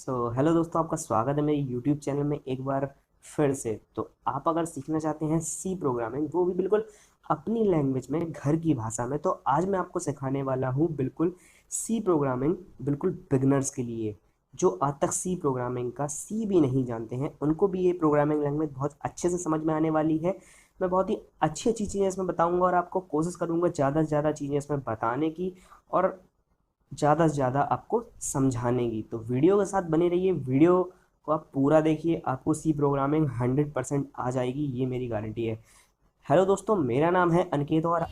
Hello दोस्तों, आपका स्वागत है मेरे यूट्यूब चैनल में एक बार फिर से। तो आप अगर सीखना चाहते हैं सी प्रोग्रामिंग, वो भी बिल्कुल अपनी लैंग्वेज में, घर की भाषा में, तो आज मैं आपको सिखाने वाला हूँ बिल्कुल सी प्रोग्रामिंग, बिल्कुल बिगनर्स के लिए। जो आज तक सी प्रोग्रामिंग का सी भी नहीं जानते हैं, उनको भी ये प्रोग्रामिंग लैंग्वेज बहुत अच्छे से समझ में आने वाली है। मैं बहुत ही अच्छी अच्छी चीज़ें इसमें बताऊंगा और आपको कोशिश करूंगा ज़्यादा से ज़्यादा चीज़ें इसमें बताने की और ज़्यादा से ज़्यादा आपको समझाने की। तो वीडियो के साथ बने रहिए, वीडियो को आप पूरा देखिए, आपको सी प्रोग्रामिंग 100% आ जाएगी, ये मेरी गारंटी है। हेलो दोस्तों, मेरा नाम है अनिकेत और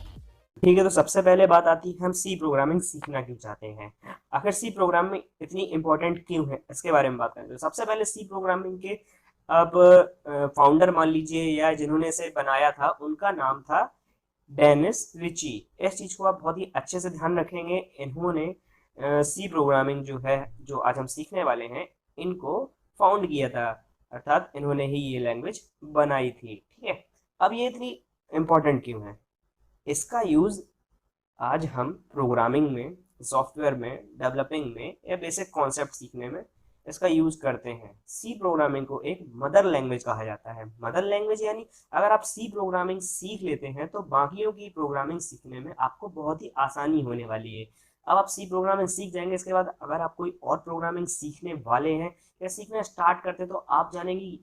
ठीक है। तो सबसे पहले बात आती है, हम सी प्रोग्रामिंग सीखना क्यों चाहते हैं, आखिर सी प्रोग्रामिंग इतनी इंपॉर्टेंट क्यों है, इसके बारे में बात करें। तो सबसे पहले सी प्रोग्रामिंग के अब फाउंडर मान लीजिए, या जिन्होंने इसे बनाया था, उनका नाम था डेनिस रिची। इस चीज को आप बहुत ही अच्छे से ध्यान रखेंगे। इन्होंने सी प्रोग्रामिंग जो है, जो आज हम सीखने वाले हैं, इनको फाउंड किया था, अर्थात इन्होंने ही ये लैंग्वेज बनाई थी। ठीक है। अब ये इतनी इम्पोर्टेंट क्यों है, इसका यूज आज हम प्रोग्रामिंग में, सॉफ्टवेयर में, डेवलपिंग में या बेसिक कॉन्सेप्ट सीखने में इसका यूज करते हैं। सी प्रोग्रामिंग को एक मदर लैंग्वेज कहा जाता है। मदर लैंग्वेज यानी अगर आप सी प्रोग्रामिंग सीख लेते हैं तो बाकियों की प्रोग्रामिंग सीखने में आपको बहुत ही आसानी होने वाली है। अब आप सी प्रोग्रामिंग सीख जाएंगे, इसके बाद अगर आप कोई और प्रोग्रामिंग सीखने वाले हैं या सीखना स्टार्ट करते हैं, तो आप जानेंगे,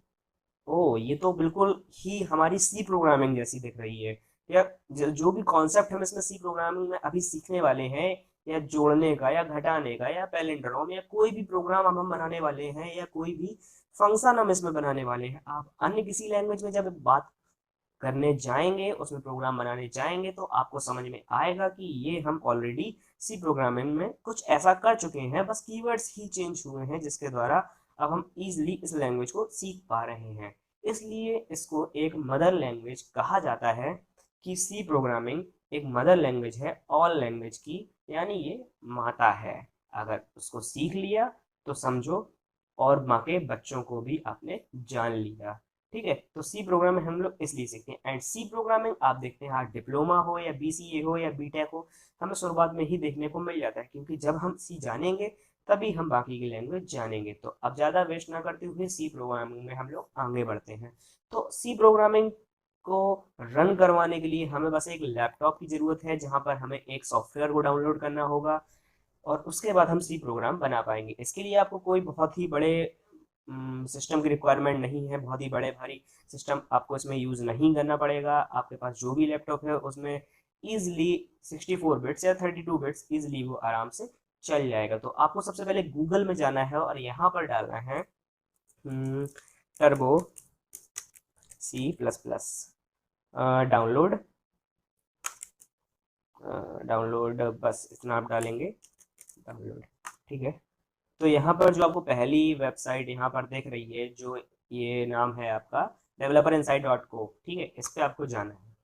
ओह ये तो बिल्कुल ही हमारी सी प्रोग्रामिंग जैसी दिख रही है। या जो भी कॉन्सेप्ट हम इसमें सी प्रोग्रामिंग में अभी सीखने वाले हैं, या जोड़ने का या घटाने का या पैलिंड्रोम या कोई भी प्रोग्राम हम बनाने वाले हैं, या कोई भी फंक्शन हम इसमें बनाने वाले हैं, आप अन्य किसी लैंग्वेज में जब बात करने जाएंगे, उसमें प्रोग्राम बनाने जाएंगे, तो आपको समझ में आएगा कि ये हम ऑलरेडी सी प्रोग्रामिंग में कुछ ऐसा कर चुके हैं, बस कीवर्ड्स ही चेंज हुए हैं, जिसके द्वारा अब हम इजिली इस लैंग्वेज को सीख पा रहे हैं। इसलिए इसको एक मदर लैंग्वेज कहा जाता है, कि सी प्रोग्रामिंग एक मदर लैंग्वेज है ऑल लैंग्वेज की, यानी ये माता है। अगर उसको सीख लिया तो समझो और माँ के बच्चों को भी आपने जान लिया। ठीक है। तो सी प्रोग्रामिंग हम लोग इसलिए सीखते हैं। एंड सी प्रोग्रामिंग आप देखते हैं, हाँ, डिप्लोमा हो या बीसीए हो या बीटेक हो, हमें शुरुआत में ही देखने को मिल जाता है, क्योंकि जब हम सी जानेंगे तभी हम बाकी की लैंग्वेज जानेंगे। तो अब ज़्यादा वेस्ट ना करते हुए सी प्रोग्रामिंग में हम लोग आगे बढ़ते हैं। तो सी प्रोग्रामिंग को रन करवाने के लिए हमें बस एक लैपटॉप की ज़रूरत है, जहाँ पर हमें एक सॉफ्टवेयर को डाउनलोड करना होगा, और उसके बाद हम सी प्रोग्राम बना पाएंगे। इसके लिए आपको कोई बहुत ही बड़े सिस्टम की रिक्वायरमेंट नहीं है, बहुत ही बड़े भारी सिस्टम आपको इसमें यूज़ नहीं करना पड़ेगा। आपके पास जो भी लैपटॉप है उसमें ईजिली 64 बिट्स या 32 बिट्स ईजिली वो आराम से चल जाएगा। तो आपको सबसे पहले गूगल में जाना है और यहाँ पर डालना है Turbo C plus plus download. Download, बस इतना आप डालेंगे, डाउनलोड। ठीक है। तो यहाँ पर जो आपको पहली वेबसाइट यहाँ पर देख रही है, जो ये नाम है आपका developerinsight.co, ठीक है, इस पे आपको जाना है।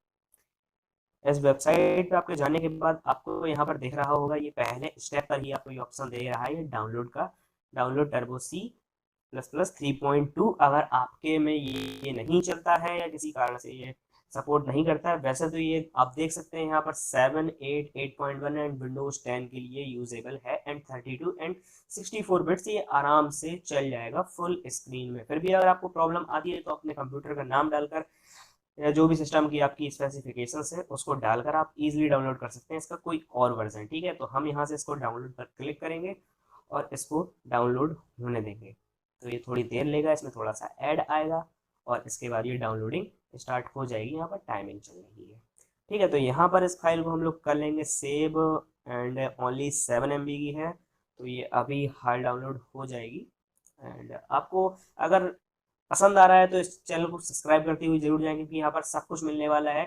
इस वेबसाइट पे आपके जाने के बाद आपको यहाँ पर दिख रहा होगा, ये पहले स्टेप पर ही आपको ये ऑप्शन दे रहा है, ये डाउनलोड का। Download turbo C plus plus 3.2। अगर आपके में ये नहीं चलता है या किसी कारण से ये सपोर्ट नहीं करता है, वैसे तो ये आप देख सकते हैं यहाँ पर 7, 8, 8.1 एंड विंडोज 10 के लिए यूजेबल है, एंड 32 एंड 64 बिट्स ये आराम से चल जाएगा फुल स्क्रीन में। फिर भी अगर आपको प्रॉब्लम आती है, तो अपने कंप्यूटर का नाम डालकर या जो भी सिस्टम की आपकी स्पेसिफिकेशंस है उसको डालकर आप इजीली डाउनलोड कर सकते हैं इसका कोई और वर्जन। ठीक है। तो हम यहाँ से इसको डाउनलोड पर क्लिक करेंगे और इसको डाउनलोड होने देंगे। तो ये थोड़ी देर लेगा, इसमें थोड़ा सा ऐड आएगा और इसके बाद ये डाउनलोडिंग स्टार्ट हो जाएगी। यहाँ पर टाइमिंग चल रही है। ठीक है। तो यहाँ पर इस फाइल को हम लोग कर लेंगे सेव, एंड ओनली 7 MB की है, तो ये अभी हाल डाउनलोड हो जाएगी। एंड आपको अगर पसंद आ रहा है तो इस चैनल को सब्सक्राइब करते हुए जरूर जाएं, क्योंकि यहाँ पर सब कुछ मिलने वाला है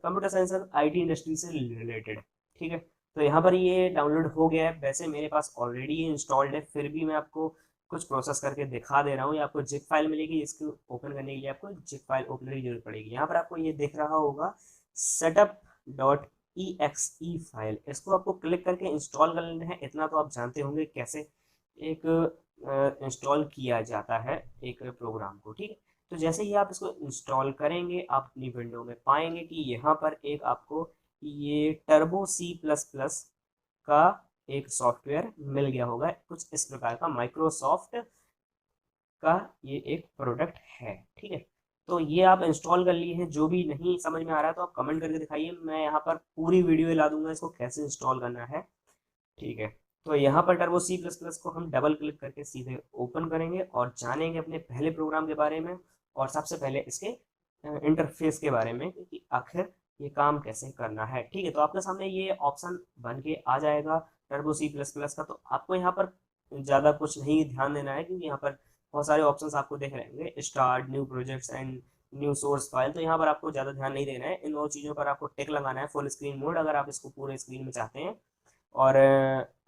कंप्यूटर साइंस और आईटी इंडस्ट्री से रिलेटेड। ठीक है। तो यहाँ पर ये डाउनलोड हो गया है, वैसे मेरे पास ऑलरेडी ये इंस्टॉल्ड है, फिर भी मैं आपको कुछ प्रोसेस करके दिखा दे रहा हूँ। ये आपको जिप फाइल मिलेगी, इसको ओपन करने के लिए आपको जिप फाइल ओपनर की जरूरत पड़ेगी। यहाँ पर आपको ये दिख रहा होगा setup.exe फाइल, इसको आपको क्लिक करके इंस्टॉल कर लेना है। इतना तो आप जानते होंगे कैसे एक इंस्टॉल किया जाता है एक प्रोग्राम को। ठीक है। तो जैसे ही आप इसको इंस्टॉल करेंगे, आप अपनी विंडो में पाएंगे कि यहाँ पर एक आपको ये टर्बो सी प्लस प्लस का एक सॉफ्टवेयर मिल गया होगा कुछ इस प्रकार का, माइक्रोसॉफ्ट का ये एक प्रोडक्ट है। ठीक है, तो ये आप इंस्टॉल कर लिए हैं। जो भी नहीं समझ में आ रहा है तो आप कमेंट करके दिखाइए, मैं यहाँ पर पूरी वीडियो ला दूंगा इसको कैसे इंस्टॉल करना है। ठीक है, तो यहाँ पर टर्बो सी प्लस प्लस को हम डबल क्लिक करके सीधे ओपन करेंगे और जानेंगे अपने पहले प्रोग्राम के बारे में, और सबसे पहले इसके इंटरफेस के बारे में कि आखिर ये काम कैसे करना है। ठीक है, तो आपके सामने ये ऑप्शन बन के आ जाएगा टर्बो सी प्लस प्लस का। तो आपको यहाँ पर ज़्यादा कुछ नहीं ध्यान देना है, क्योंकि यहाँ पर बहुत सारे ऑप्शंस आपको देख रहे होंगे, start, new projects and new source file. तो यहाँ पर आपको ज़्यादा ध्यान नहीं देना है, इन दो चीज़ों पर आपको टिक लगाना है। फुल स्क्रीन मोड अगर आप इसको पूरे स्क्रीन में चाहते हैं, और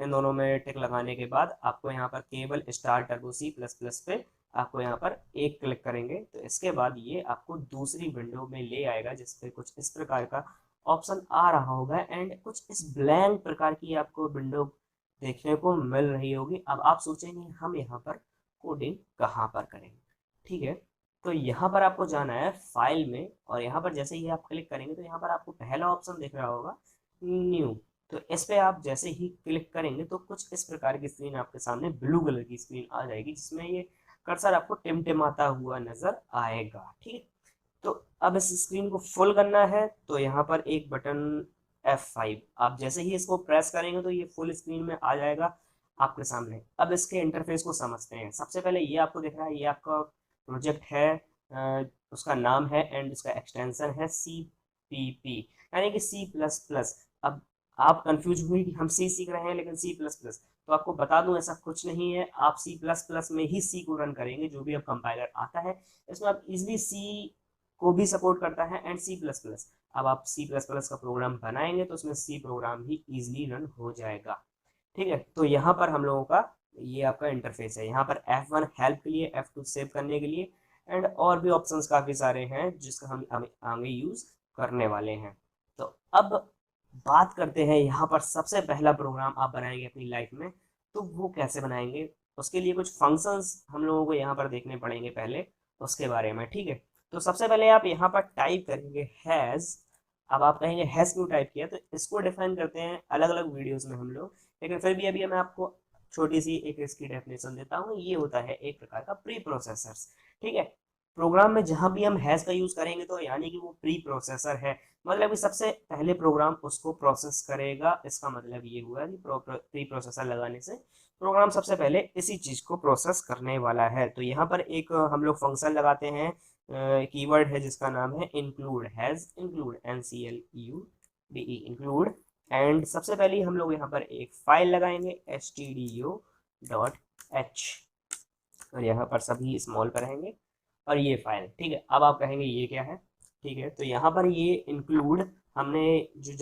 इन दोनों में टिक लगाने के बाद आपको यहाँ पर केवल star turbo C plus plus पे आपको यहाँ पर एक क्लिक करेंगे तो इसके बाद ये आपको दूसरी विंडो में ले आएगा, जिसपे कुछ इस प्रकार का ऑप्शन आ रहा होगा एंड कुछ इस ब्लैंक प्रकार की आपको विंडो देखने को मिल रही होगी। अब आप सोचेंगे हम यहाँ पर कोडिंग कहाँ पर करेंगे। ठीक है, तो यहाँ पर आपको जाना है फाइल में, और यहाँ पर जैसे ही आप क्लिक करेंगे तो यहाँ पर आपको पहला ऑप्शन दिख रहा होगा न्यू। तो इस पे आप जैसे ही क्लिक करेंगे तो कुछ इस प्रकार की स्क्रीन आपके सामने ब्लू कलर की स्क्रीन आ जाएगी, जिसमें ये कर्सर आपको टिमटिमाता हुआ नजर आएगा। ठीक है, तो अब इस स्क्रीन को फुल करना है तो यहाँ पर एक बटन F5, आप जैसे ही इसको प्रेस करेंगे तो ये फुल स्क्रीन में आ जाएगा आपके सामने। अब इसके इंटरफेस को समझते हैं। सबसे पहले ये आपको दिख रहा है, ये आपका प्रोजेक्ट है, उसका नाम है एंड उसका एक्सटेंशन है CPP, यानी कि C प्लस प्लस। अब आप कंफ्यूज हुई कि हम सी सीख रहे हैं लेकिन C प्लस प्लस, तो आपको बता दूं ऐसा कुछ नहीं है। आप C प्लस प्लस में ही C को रन करेंगे, जो भी अब कंपाइलर आता है इसमें आप इजिली C को भी सपोर्ट करता है एंड C प्लस प्लस। अब आप C प्लस प्लस का प्रोग्राम बनाएंगे तो उसमें C प्रोग्राम भी इजिली रन हो जाएगा। ठीक है, तो यहाँ पर हम लोगों का ये आपका इंटरफेस है। यहाँ पर F1 हेल्प के लिए, F2 सेव करने के लिए, एंड और भी ऑप्शंस काफ़ी सारे हैं जिसका हम आगे यूज़ करने वाले हैं। तो अब बात करते हैं यहाँ पर सबसे पहला प्रोग्राम आप बनाएंगे अपनी लाइफ में, तो वो कैसे बनाएंगे। उसके लिए कुछ फंक्शंस हम लोगों को यहाँ पर देखने पड़ेंगे पहले, उसके बारे में। ठीक है, तो सबसे पहले आप यहाँ पर टाइप करेंगे हैज़। अब आप कहेंगे हैज़ क्यों टाइप किया, तो इसको डिफाइन करते हैं अलग अलग वीडियोस में हम लोग, लेकिन फिर भी अभी मैं आपको छोटी सी एक इसकी डेफिनेशन देता हूँ। ये होता है एक प्रकार का प्री प्रोसेसर। ठीक है, प्रोग्राम में जहां भी हम हैज का यूज करेंगे तो यानी कि वो प्री प्रोसेसर है, मतलब कि सबसे पहले प्रोग्राम उसको प्रोसेस करेगा। इसका मतलब ये हुआ कि प्री प्रोसेसर लगाने से प्रोग्राम सबसे पहले इसी चीज को प्रोसेस करने वाला है। तो यहाँ पर एक हम लोग फंक्शन लगाते हैं, कीवर्ड है जिसका नाम है include, has include, NCLUDE include. And सबसे पहले हम लोग यहाँ पर एक फाइल लगाएंगे stdio.h, और यहाँ पर सभी स्मॉल पर रहेंगे, और ये फाइल। ठीक है, अब आप कहेंगे ये क्या है। ठीक है, तो यहाँ पर ये इंक्लूड हमने जो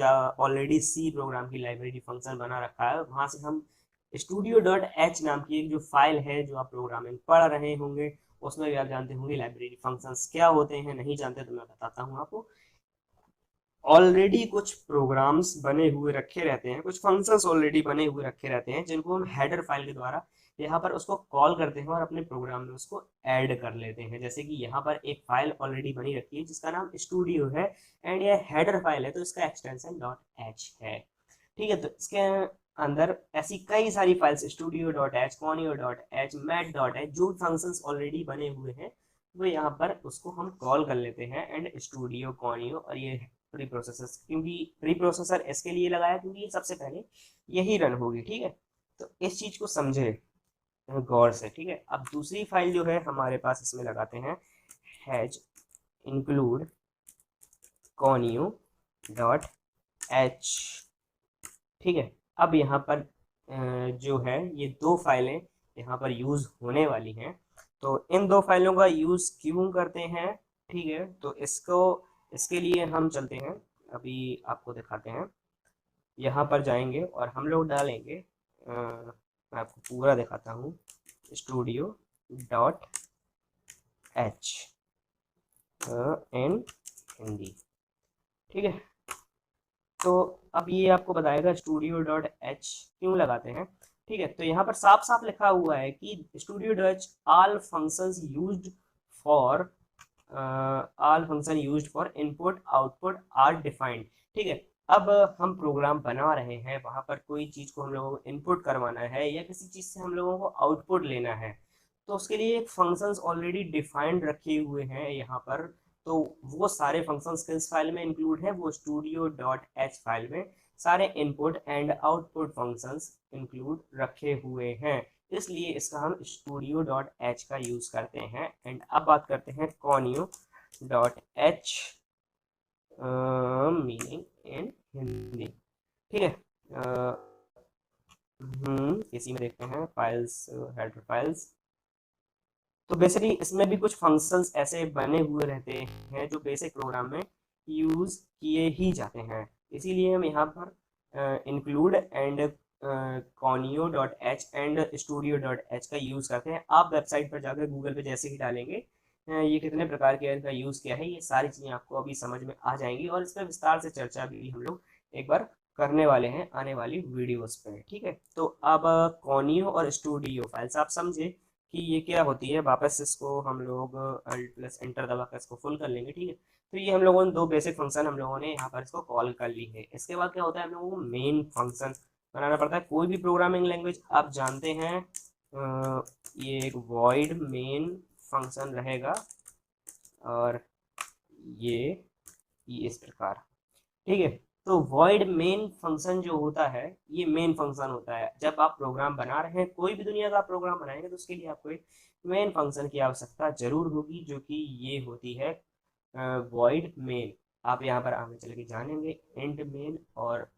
ऑलरेडी सी प्रोग्राम की लाइब्रेरी फंक्शन बना रखा है, वहाँ से हम studio.h नाम की एक जो फाइल है, जो आप प्रोग्रामिंग पढ़ रहे होंगे उसमें भी आप जानते होंगे लाइब्रेरी फंक्शंस क्या होते हैं। नहीं जानते तो मैं बताता हूँ आपको। ऑलरेडी कुछ प्रोग्राम्स बने हुए रखे रहते हैं, कुछ फंक्शंस ऑलरेडी बने हुए रखे रहते हैं, जिनको हम हेडर फाइल के द्वारा यहाँ पर उसको कॉल करते हैं और अपने प्रोग्राम में उसको ऐड कर लेते हैं। जैसे कि यहाँ पर एक फाइल ऑलरेडी बनी रखी है जिसका नाम स्टूडियो है, एंड ये हेडर फाइल है तो इसका एक्सटेंशन .h है। ठीक है, तो इसके अंदर ऐसी कई सारी फाइल्स studio.h, conio.h, mat.h, जो फंक्शंस ऑलरेडी बने हुए हैं वो यहाँ पर उसको हम कॉल कर लेते हैं एंड स्टूडियो, कॉनियो, और ये प्री प्रोसेसर। क्योंकि प्री प्रोसेसर इसके लिए लगाया क्योंकि ये सबसे पहले यही रन होगी। ठीक है, तो इस चीज को समझे गौर से। ठीक है, अब दूसरी फाइल जो है हमारे पास इसमें लगाते हैं हैज इंक्लूड conio.h। ठीक है, अब यहाँ पर जो है ये दो फाइलें यहाँ पर यूज होने वाली हैं, तो इन दो फाइलों का यूज क्यों करते हैं। ठीक है, तो इसके लिए हम चलते हैं, अभी आपको दिखाते हैं। यहाँ पर जाएंगे और हम लोग डालेंगे, मैं आपको पूरा दिखाता हूँ, studio.h इन हिंदी। ठीक है, तो अब ये आपको बताएगा studio.h क्यों लगाते हैं। ठीक है, तो यहाँ पर साफ साफ लिखा हुआ है कि studio.h all functions used for input output are defined। ठीक है, अब हम प्रोग्राम बना रहे हैं, वहां पर कोई चीज को हम लोगों को इनपुट करवाना है या किसी चीज से हम लोगों को आउटपुट लेना है, तो उसके लिए एक फंक्शंस ऑलरेडी डिफाइंड रखे हुए हैं यहाँ पर। तो वो सारे फंक्शंस किस फाइल में इंक्लूड है, वो स्टूडियो डॉट एच फाइल में सारे input and output functions include रखे हुए हैं। इसलिए इसका हम स्टूडियो डॉट एच का यूज करते हैं। एंड अब बात करते हैं conio dot H, meaning in Hindi. ठीक है, इसी में देखते हैं फाइल्स, हेडर फाइल्स। तो बेसिकली इसमें भी कुछ फंक्शंस ऐसे बने हुए रहते हैं जो बेसिक प्रोग्राम में यूज किए ही जाते हैं, इसीलिए हम यहाँ पर include and conio dot H and studio dot H का यूज़ करते हैं। आप वेबसाइट पर जाकर गूगल पे जैसे ही डालेंगे ये कितने प्रकार के इनका यूज़ क्या है, ये सारी चीज़ें आपको अभी समझ में आ जाएंगी और इस पर विस्तार से चर्चा भी हम लोग एक बार करने वाले हैं आने वाली वीडियोस पे। ठीक है, तो अब कॉनियो और स्टूडियो फाइल्स आप समझे कि ये क्या होती है। वापस इसको हम लोग अल्ट प्लस एंटर दबाकर इसको फुल कर लेंगे। ठीक है, तो ये हम लोगों ने दो बेसिक फंक्शन हम लोगों ने यहाँ पर इसको कॉल कर ली है। इसके बाद क्या होता है, हम लोगों को मेन फंक्शन बनाना पड़ता है। कोई भी प्रोग्रामिंग लैंग्वेज आप जानते हैं, ये एक वॉइड मेन फंक्शन रहेगा और ये इस प्रकार। ठीक है, तो वॉइड मेन फंक्शन जो होता है, ये मेन फंक्शन होता है। जब आप प्रोग्राम बना रहे हैं, कोई भी दुनिया का आप प्रोग्राम बनाएंगे, तो उसके लिए आपको एक मेन फंक्शन की आवश्यकता जरूर होगी, जो कि ये होती है वॉइड मेन। आप यहाँ पर आगे चल के जानेंगे इंट मेन और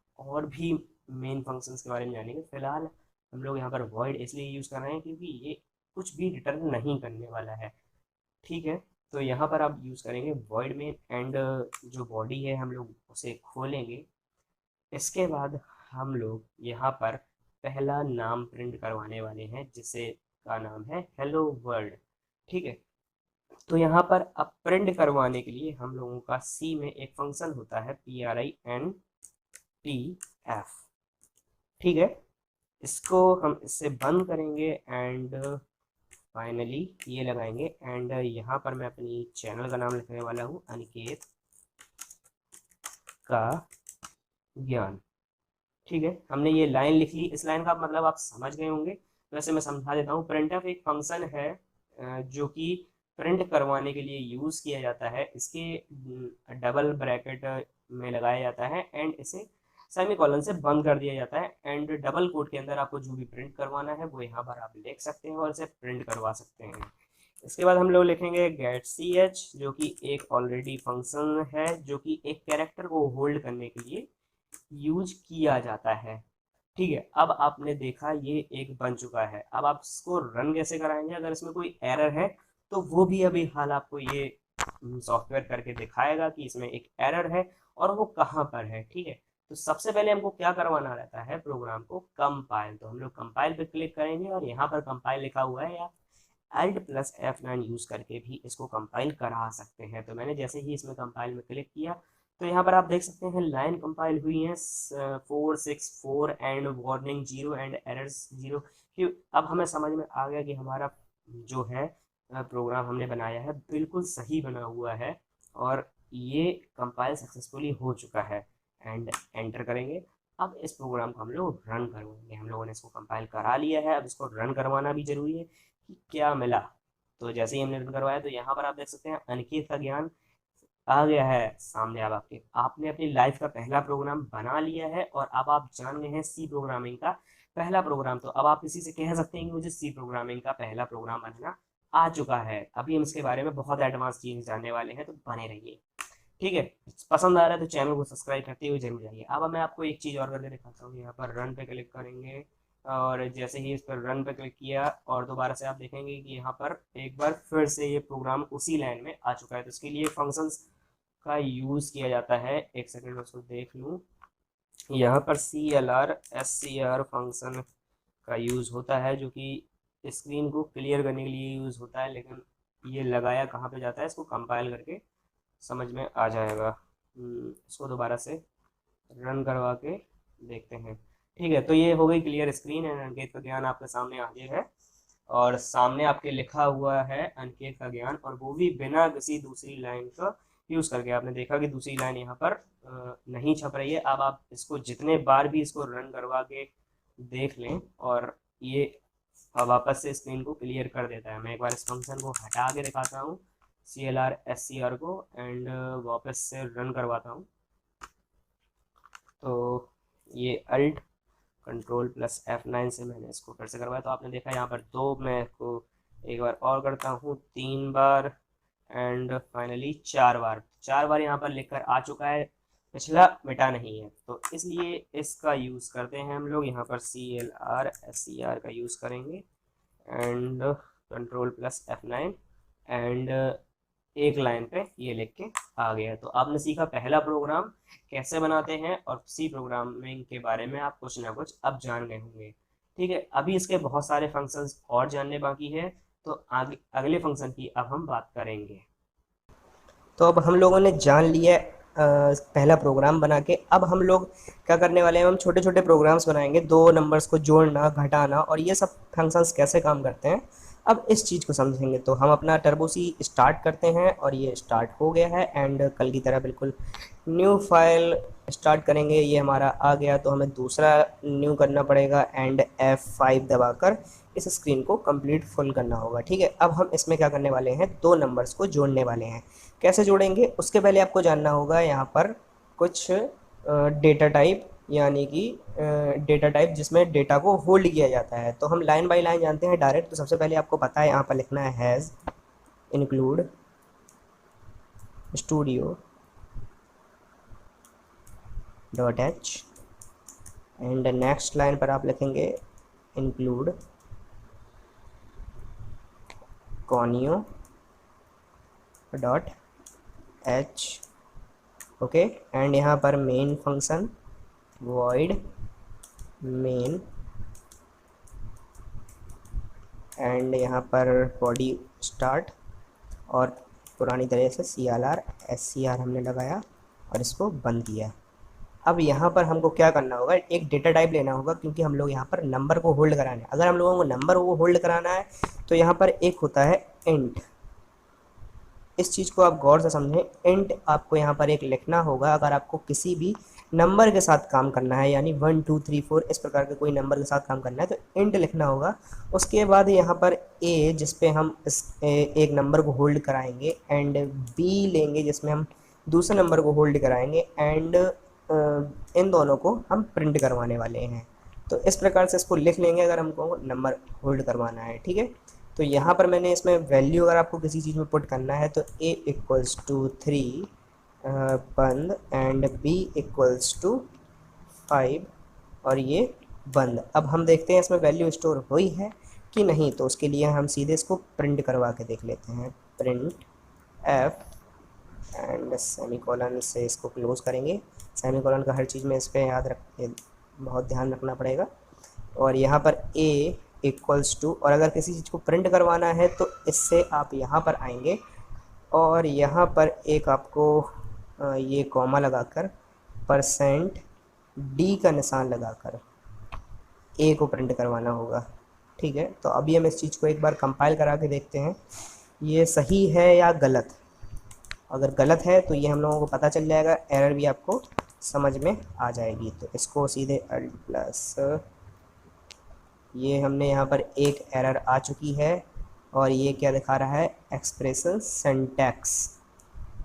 भी मेन फंक्शंस के बारे में जानेंगे। फिलहाल हम लोग यहाँ पर वॉइड इसलिए यूज़ कर रहे हैं क्योंकि ये कुछ भी रिटर्न नहीं करने वाला है। ठीक है, तो यहाँ पर आप यूज़ करेंगे वॉइड मेन एंड जो बॉडी है हम लोग उसे खोलेंगे। इसके बाद हम लोग यहाँ पर पहला नाम प्रिंट करवाने वाले हैं, जिसे का नाम है हेलो वर्ल्ड। ठीक है, तो यहाँ पर अब प्रिंट करवाने के लिए हम लोगों का सी में एक फंक्शन होता है printf। ठीक है, इसको हम इससे बंद करेंगे एंड फाइनली ये लगाएंगे। एंड यहाँ पर मैं अपनी चैनल का नाम लिखने वाला हूँ अनिकेत का ज्ञान। ठीक है, हमने ये लाइन लिख ली। इस लाइन का मतलब आप समझ गए होंगे, वैसे मैं समझा देता हूँ। प्रिंटफ एक फंक्शन है जो कि प्रिंट करवाने के लिए यूज़ किया जाता है। इसके डबल ब्रैकेट में लगाया जाता है एंड इसे सेमीकोलन से बंद कर दिया जाता है। एंड डबल कोट के अंदर आपको जो भी प्रिंट करवाना है वो यहाँ पर आप लिख सकते हैं और इसे प्रिंट करवा सकते हैं। इसके बाद हम लोग लिखेंगे गेट सी एच, जो कि एक ऑलरेडी फंक्शन है जो कि एक कैरेक्टर को होल्ड करने के लिए यूज किया जाता है। ठीक है, अब आपने देखा ये एक बन चुका है। अब आप इसको रन कैसे कराएंगे, अगर इसमें कोई एरर है तो वो भी अभी हाल आपको ये सॉफ्टवेयर करके दिखाएगा कि इसमें एक एरर है और वो कहाँ पर है। ठीक है, तो सबसे पहले हमको क्या करवाना रहता है, प्रोग्राम को कंपाइल। तो हम लोग कंपाइल पे क्लिक करेंगे और यहाँ पर कंपाइल लिखा हुआ है, या Alt प्लस F9 यूज़ करके भी इसको कंपाइल करा सकते हैं। तो मैंने जैसे ही इसमें कंपाइल में क्लिक किया तो यहाँ पर आप देख सकते हैं लाइन कंपाइल हुई है 464 एंड वार्निंग 0 एंड एरर्स 0। अब हमें समझ में आ गया कि हमारा जो है प्रोग्राम हमने बनाया है बिल्कुल सही बना हुआ है और ये कंपाइल सक्सेसफुली हो चुका है। एंड एंटर करेंगे। अब इस प्रोग्राम को हम लोग रन करवाएंगे। हम लोगों ने इसको कंपाइल करा लिया है, अब इसको रन करवाना भी जरूरी है कि क्या मिला। तो जैसे ही हमने रन करवाया तो यहाँ पर आप देख सकते हैं अनिकेत का ज्ञान आ गया है सामने। अब आपने अपनी लाइफ का पहला प्रोग्राम बना लिया है और अब आप जान गए हैं सी प्रोग्रामिंग का पहला प्रोग्राम। तो अब आप इसी से कह सकते हैं कि मुझे सी प्रोग्रामिंग का पहला प्रोग्राम बनना आ चुका है। अभी हम इसके बारे में बहुत एडवांस चीज जानने वाले हैं, तो बने रहिए। ठीक है, पसंद आ रहा है तो चैनल को सब्सक्राइब करते हुए जरूर जाइए। अब मैं आपको एक चीज़ और करके दिखाता हूँ। यहाँ पर रन पे क्लिक करेंगे और जैसे ही इस पर रन पे क्लिक किया और दोबारा से आप देखेंगे कि यहाँ पर एक बार फिर से ये प्रोग्राम उसी लाइन में आ चुका है। तो इसके लिए फंक्शंस का यूज़ किया जाता है। एक सेकंड में उसको देख लूँ। यहाँ पर CLR फंक्शन का यूज़ होता है जो कि स्क्रीन को क्लियर करने के लिए यूज़ होता है, लेकिन ये लगाया कहाँ पे जाता है, इसको कंपाइल करके समझ में आ जाएगा। इसको दोबारा से रन करवा के देखते हैं। ठीक है, तो ये हो गई क्लियर स्क्रीन एंड अंकित का ज्ञान आपके सामने हाजिर है और सामने आपके लिखा हुआ है अंकित का ज्ञान, और वो भी बिना किसी दूसरी लाइन का यूज़ करके आपने देखा कि दूसरी लाइन यहाँ पर नहीं छप रही है। अब आप इसको जितने बार भी इसको रन करवा के देख लें और ये वापस से स्क्रीन को क्लियर कर देता है। मैं एक बार इस फंक्शन को हटा के दिखाता हूँ, CLR को, एंड वापस से रन करवाता हूँ। तो ये अल्ट कंट्रोल प्लस F9 से मैंने इसको फिर से करवाया। तो आपने देखा यहाँ पर 2, मैं इसको एक बार और करता हूँ, 3 बार एंड फाइनली 4 बार। 4 बार यहाँ पर लिखकर आ चुका है, पिछला मिटा नहीं है। तो इसलिए इसका यूज़ करते हैं हम लोग, यहाँ पर CLR का यूज़ करेंगे and control plus F9 and एक लाइन पे ये लिख के आ गया। तो आपने सीखा पहला प्रोग्राम कैसे बनाते हैं, और सी प्रोग्रामिंग के बारे में आप कुछ ना कुछ अब जान गए होंगे। ठीक है, अभी इसके बहुत सारे फंक्शंस और जानने बाकी है, तो आगे अगले फंक्शन की अब हम बात करेंगे। तो अब हम लोगों ने जान लिया पहला प्रोग्राम बना के। अब हम लोग क्या करने वाले हैं, हम छोटे छोटे प्रोग्राम्स बनाएंगे, 2 नंबर्स को जोड़ना, घटाना और ये सब फंक्शंस कैसे काम करते हैं, अब इस चीज़ को समझेंगे। तो हम अपना टर्बो सी स्टार्ट करते हैं और ये स्टार्ट हो गया है एंड कल की तरह बिल्कुल न्यू फाइल स्टार्ट करेंगे। ये हमारा आ गया, तो हमें दूसरा न्यू करना पड़ेगा एंड F5 दबाकर इस स्क्रीन को कंप्लीट फुल करना होगा। ठीक है, अब हम इसमें क्या करने वाले हैं, 2 नंबर्स को जोड़ने वाले हैं। कैसे जोड़ेंगे उसके पहले आपको जानना होगा यहाँ पर कुछ डेटा टाइप, यानी कि डेटा टाइप जिसमें डेटा को होल्ड किया जाता है। तो हम लाइन बाय लाइन जानते हैं डायरेक्ट। तो सबसे पहले आपको पता है यहाँ पर लिखना है has include studio dot H and next line पर आप लिखेंगे include conio dot H. Okay, and यहाँ पर main function void main and यहाँ पर बॉडी स्टार्ट और पुरानी तरह से CLR SCR हमने लगाया और इसको बंद किया। अब यहाँ पर हमको क्या करना होगा, एक डेटा टाइप लेना होगा, क्योंकि हम लोग यहाँ पर नंबर को होल्ड कराना है। अगर हम लोगों को नंबर को होल्ड कराना है तो यहाँ पर एक होता है इंट। इस चीज़ को आप गौर से समझें। इंट आपको यहाँ पर एक लिखना होगा अगर आपको किसी भी नंबर के साथ काम करना है, यानी 1 2 3 4 इस प्रकार के कोई नंबर के साथ काम करना है तो इंट लिखना होगा। उसके बाद यहाँ पर ए जिस पे हम एक नंबर को होल्ड कराएंगे एंड बी लेंगे जिसमें हम दूसरे नंबर को होल्ड कराएंगे एंड इन दोनों को हम प्रिंट करवाने वाले हैं। तो इस प्रकार से इसको लिख लेंगे अगर हमको नंबर होल्ड करवाना है। ठीक है, तो यहाँ पर मैंने इसमें वैल्यू अगर आपको किसी चीज़ में पुट करना है तो a इक्वल्स टू 3 बंद एंड b इक्वल्स टू 5 और ये बंद। अब हम देखते हैं इसमें वैल्यू स्टोर हुई है कि नहीं, तो उसके लिए हम सीधे इसको प्रिंट करवा के देख लेते हैं। प्रिंट f एंड सेमीकोलन से इसको क्लोज करेंगे। सेमीकोलन का हर चीज़ में इस पर बहुत ध्यान रखना पड़ेगा। और यहाँ पर a इक्वल्स टू, और अगर किसी चीज़ को प्रिंट करवाना है तो इससे आप यहाँ पर आएंगे और यहाँ पर एक आपको ये कॉमा लगाकर %d का निशान लगाकर a को प्रिंट करवाना होगा। ठीक है, तो अभी हम इस चीज़ को एक बार कंपाइल करा के देखते हैं ये सही है या गलत। अगर गलत है तो ये हम लोगों को पता चल जाएगा, एरर भी आपको समझ में आ जाएगी। तो इसको सीधे अल्ट प्लस, ये हमने यहाँ पर एक एरर आ चुकी है और ये क्या दिखा रहा है, एक्सप्रेशन सिंटैक्स।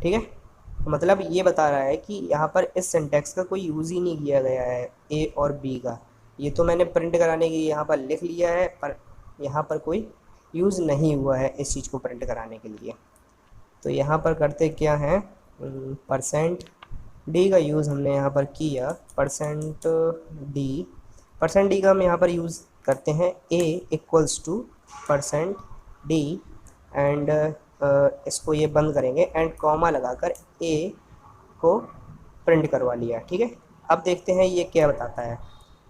ठीक है, तो मतलब ये बता रहा है कि यहाँ पर इस सिंटैक्स का कोई यूज़ ही नहीं किया गया है ए और बी का। ये तो मैंने प्रिंट कराने के लिए यहाँ पर लिख लिया है पर यहाँ पर कोई यूज़ नहीं हुआ है इस चीज़ को प्रिंट कराने के लिए। तो यहाँ पर करते क्या है, %d का यूज़ हमने यहाँ पर किया। %d का हम यहाँ पर यूज़ करते हैं a equals to %d and इसको ये बंद करेंगे एंड कॉमा लगाकर a को प्रिंट करवा लिया। ठीक है, अब देखते हैं ये क्या बताता है।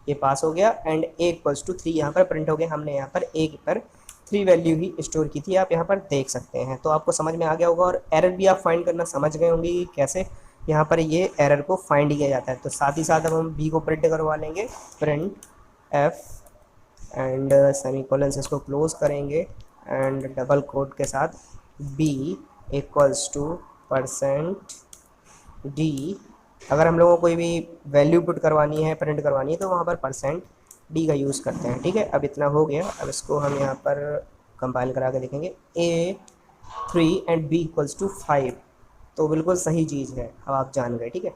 ये पास हो गया एंड a इक्वल्स टू 3 यहाँ पर प्रिंट हो गया। हमने यहाँ पर a पर 3 वैल्यू ही स्टोर की थी, आप यहाँ पर देख सकते हैं। तो आपको समझ में आ गया होगा और एरर भी आप फाइंड करना समझ गए होंगे कि कैसे यहाँ पर ये एरर को फाइंड किया जाता है। तो साथ ही साथ अब हम b को प्रिंट करवा लेंगे, प्रिंट f एंड सेमीकोलन से इसको क्लोज करेंगे एंड डबल कोट के साथ b equals to percent D, अगर हम लोगों को कोई भी वैल्यू पुट करवानी है, प्रिंट करवानी है, तो वहाँ पर परसेंट डी का यूज़ करते हैं। ठीक है, अब इतना हो गया। अब इसको हम यहाँ पर कंपाइल करा के देखेंगे। A3 and B equals to 5, तो बिल्कुल सही चीज़ है, अब आप जान गए। ठीक है,